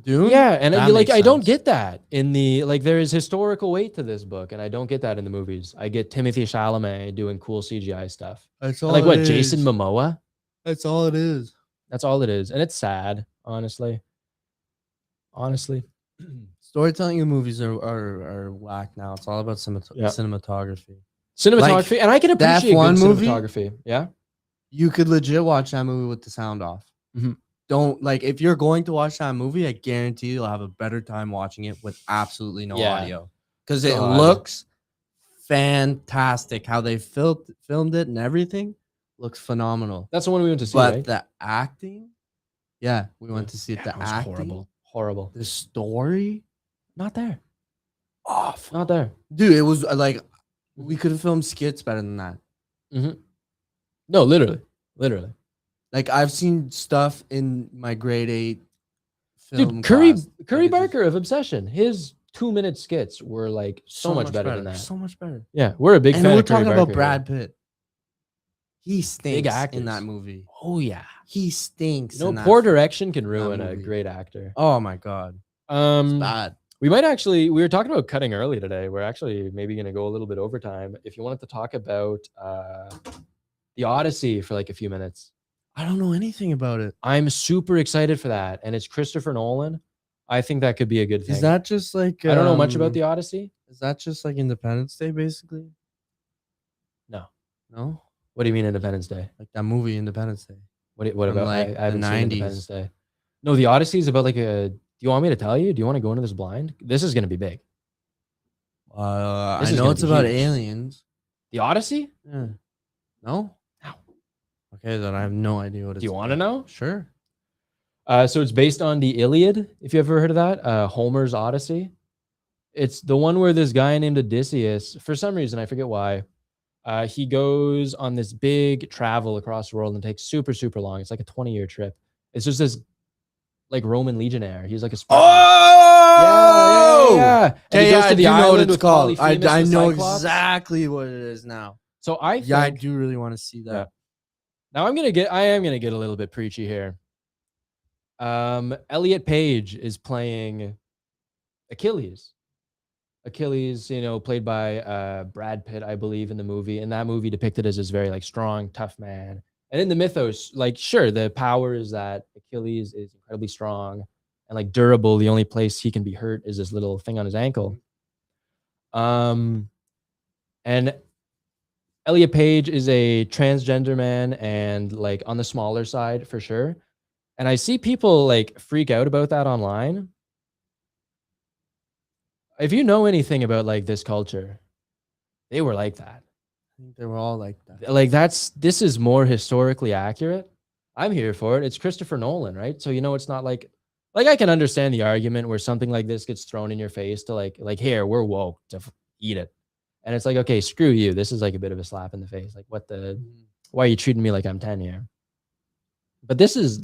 Dune? Yeah, and That like makes I don't sense. get that in the like there is historical weight to this book, and I don't get that in the movies. I get Timothy Chalamet doing cool CGI stuff. That's And all. like what, it Jason is. Momoa? That's all it is. That's all it is. And it's sad, honestly. Honestly. Storytelling in movies are whack now. It's all about Yeah. cinematography. Cinematography, and I can that appreciate one good movie? cinematography. Yeah. You could legit watch that movie with the sound off. Mhm. Don't like if you're going to watch that movie, I guarantee you'll have a better time watching it with absolutely no Yeah. audio. Because it God. looks fantastic. How they filmed it and everything looks phenomenal. That's the one we went to see, But right? the acting, yeah, we went to see it. Yeah, The it was acting, horrible. Horrible. the story, Not there. awful. Not there. Dude, it was like we could have filmed skits better than that. No, literally. Literally. Like I've seen stuff in my grade 8 film Dude, Curry class, like, Curry it's just Barker of Obsession, his 2-minute skits were like so much better than that. So much better. Yeah, we're a big And fan we're of Curry talking Barker about here. Brad Pitt. He stinks actors. in that movie. Oh yeah. He stinks. You know, in that poor film. direction can ruin a movie. great actor. Oh my god, it's bad. We might actually, we were talking about cutting early today. We're actually maybe going to go a little bit overtime. If you wanted to talk about the Odyssey for like a few minutes. I don't know anything about it. I'm super excited for that. And it's Christopher Nolan. I think that could be a good thing. Is that just like I don't know much about the Odyssey. Is that just like Independence Day, basically? No. No, What do you mean Independence Day? like that movie Independence Day. What From, about, like, I haven't the seen 90s. Independence Day. No, the Odyssey is about like do you want me to tell you? Do you want to go into this blind? This is going to be big. This I is know gonna it's be about huge. aliens. The Odyssey? Yeah. No. No. Okay, then I have no idea what it's. Do you want to know? Sure. So it's based on the Iliad, if you ever heard of that, Homer's Odyssey. It's the one where this guy named Odysseus, for some reason, I forget why, he goes on this big travel across the world and takes super, super long. It's like a 20-year trip. It's just this like Roman legionnaire. He's like a Spartan. Oh! Yeah. And he Yeah, goes to I the do know what island it's with called. Polyphemus I the know Cyclops. exactly what it is now. So I think, Yeah, I do really want to see that. Yeah. Now I am gonna get a little bit preachy here. Elliot Page is playing Achilles. Achilles, you know, played by Brad Pitt, I believe, in the movie. And that movie depicted as this very like strong, tough man. And in the mythos, like sure, the power is that Achilles is incredibly strong and like durable. The only place he can be hurt is this little thing on his ankle. And Elliot Page is a transgender man and like on the smaller side for sure. And I see people like freak out about that online. if you know anything about like this culture, they were like that. I think they were all like that. Like this is more historically accurate. I'm here for it. It's Christopher Nolan, right? So it's not like I can understand the argument where something like this gets thrown in your face to like here, we're woke to eat it. And it's like, okay, screw you. This is like a bit of a slap in the face. Like why are you treating me like I'm 10 here? But this is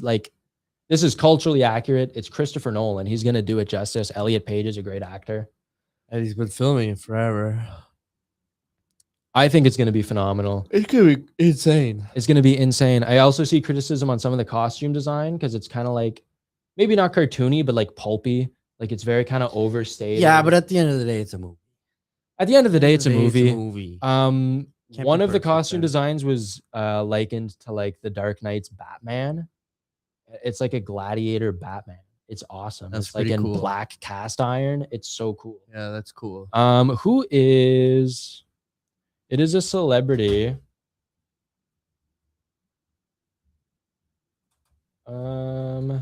culturally accurate. It's Christopher Nolan. He's going to do it justice. Elliot Page is a great actor. And he's been filming it forever. I think it's going to be phenomenal. It could be insane. It's going to be insane. I also see criticism on some of the costume design because it's kind of like maybe not cartoony, but like pulpy. Like it's very kind of overstated. Yeah, but at the end of the day, it's a movie. At the end of the day, it's a movie. Can't One be of the perfect costume then. designs was likened to like the Dark Knight's Batman. It's like a gladiator Batman. It's awesome. That's it's like pretty in cool. black cast iron. It's so cool. Yeah, that's cool. Who is? It is a celebrity. Who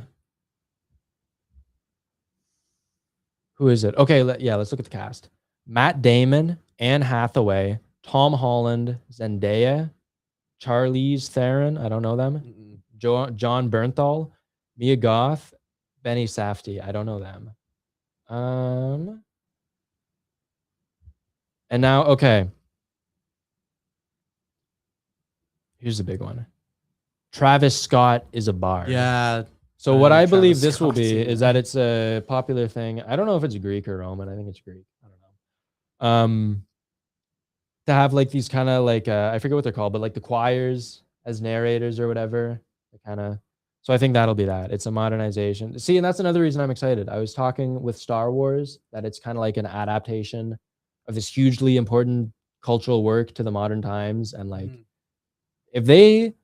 is it? Okay, let's look at the cast. Matt Damon, Anne Hathaway, Tom Holland, Zendaya, Charlize Theron. I don't know them. John Bernthal, Mia Goth, Benny Safdie. I don't know them. And now, okay. Here's the big one. Travis Scott is a bard. Yeah. So what I believe Travis this will Scott's be in is there. that it's a popular thing. I don't know if it's Greek or Roman. I think it's Greek. I don't know. To have like these kind of like I forget what they're called, but like the choirs as narrators or whatever. Kind of. So I think that'll be that. It's a modernization. See, and that's another reason I'm excited. I was talking with Star Wars that it's kind of like an adaptation of this hugely important cultural work to the modern times, and like if they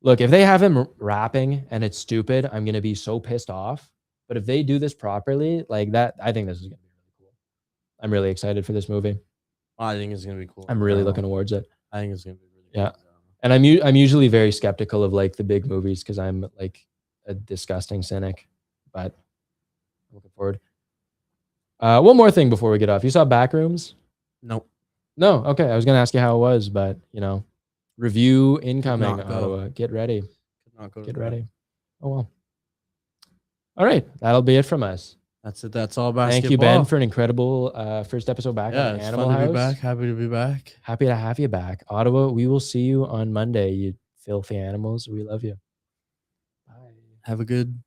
have him rapping and it's stupid, I'm gonna be so pissed off. But if they do this properly, like that, I think this is gonna be really cool. I'm really excited for this movie. I think it's gonna be cool. I'm really looking towards it. I think it's gonna be really Yeah. cool. And I'm usually very skeptical of like the big movies because I'm like a disgusting cynic. But I'm looking forward. One more thing before we get off. You saw Backrooms? Nope. No. Okay. I was gonna ask you how it was, but review incoming. not go. Ottawa. Get ready. Could not go to Get that. ready. Oh well. All right. That'll be it from us. That's it. That's all basketball. Thank you, Ben, for an incredible first episode back Yeah, on it's Animal fun to House. be back. Happy to be back. Happy to have you back. Ottawa, we will see you on Monday, you filthy animals. We love you. Bye. Have a good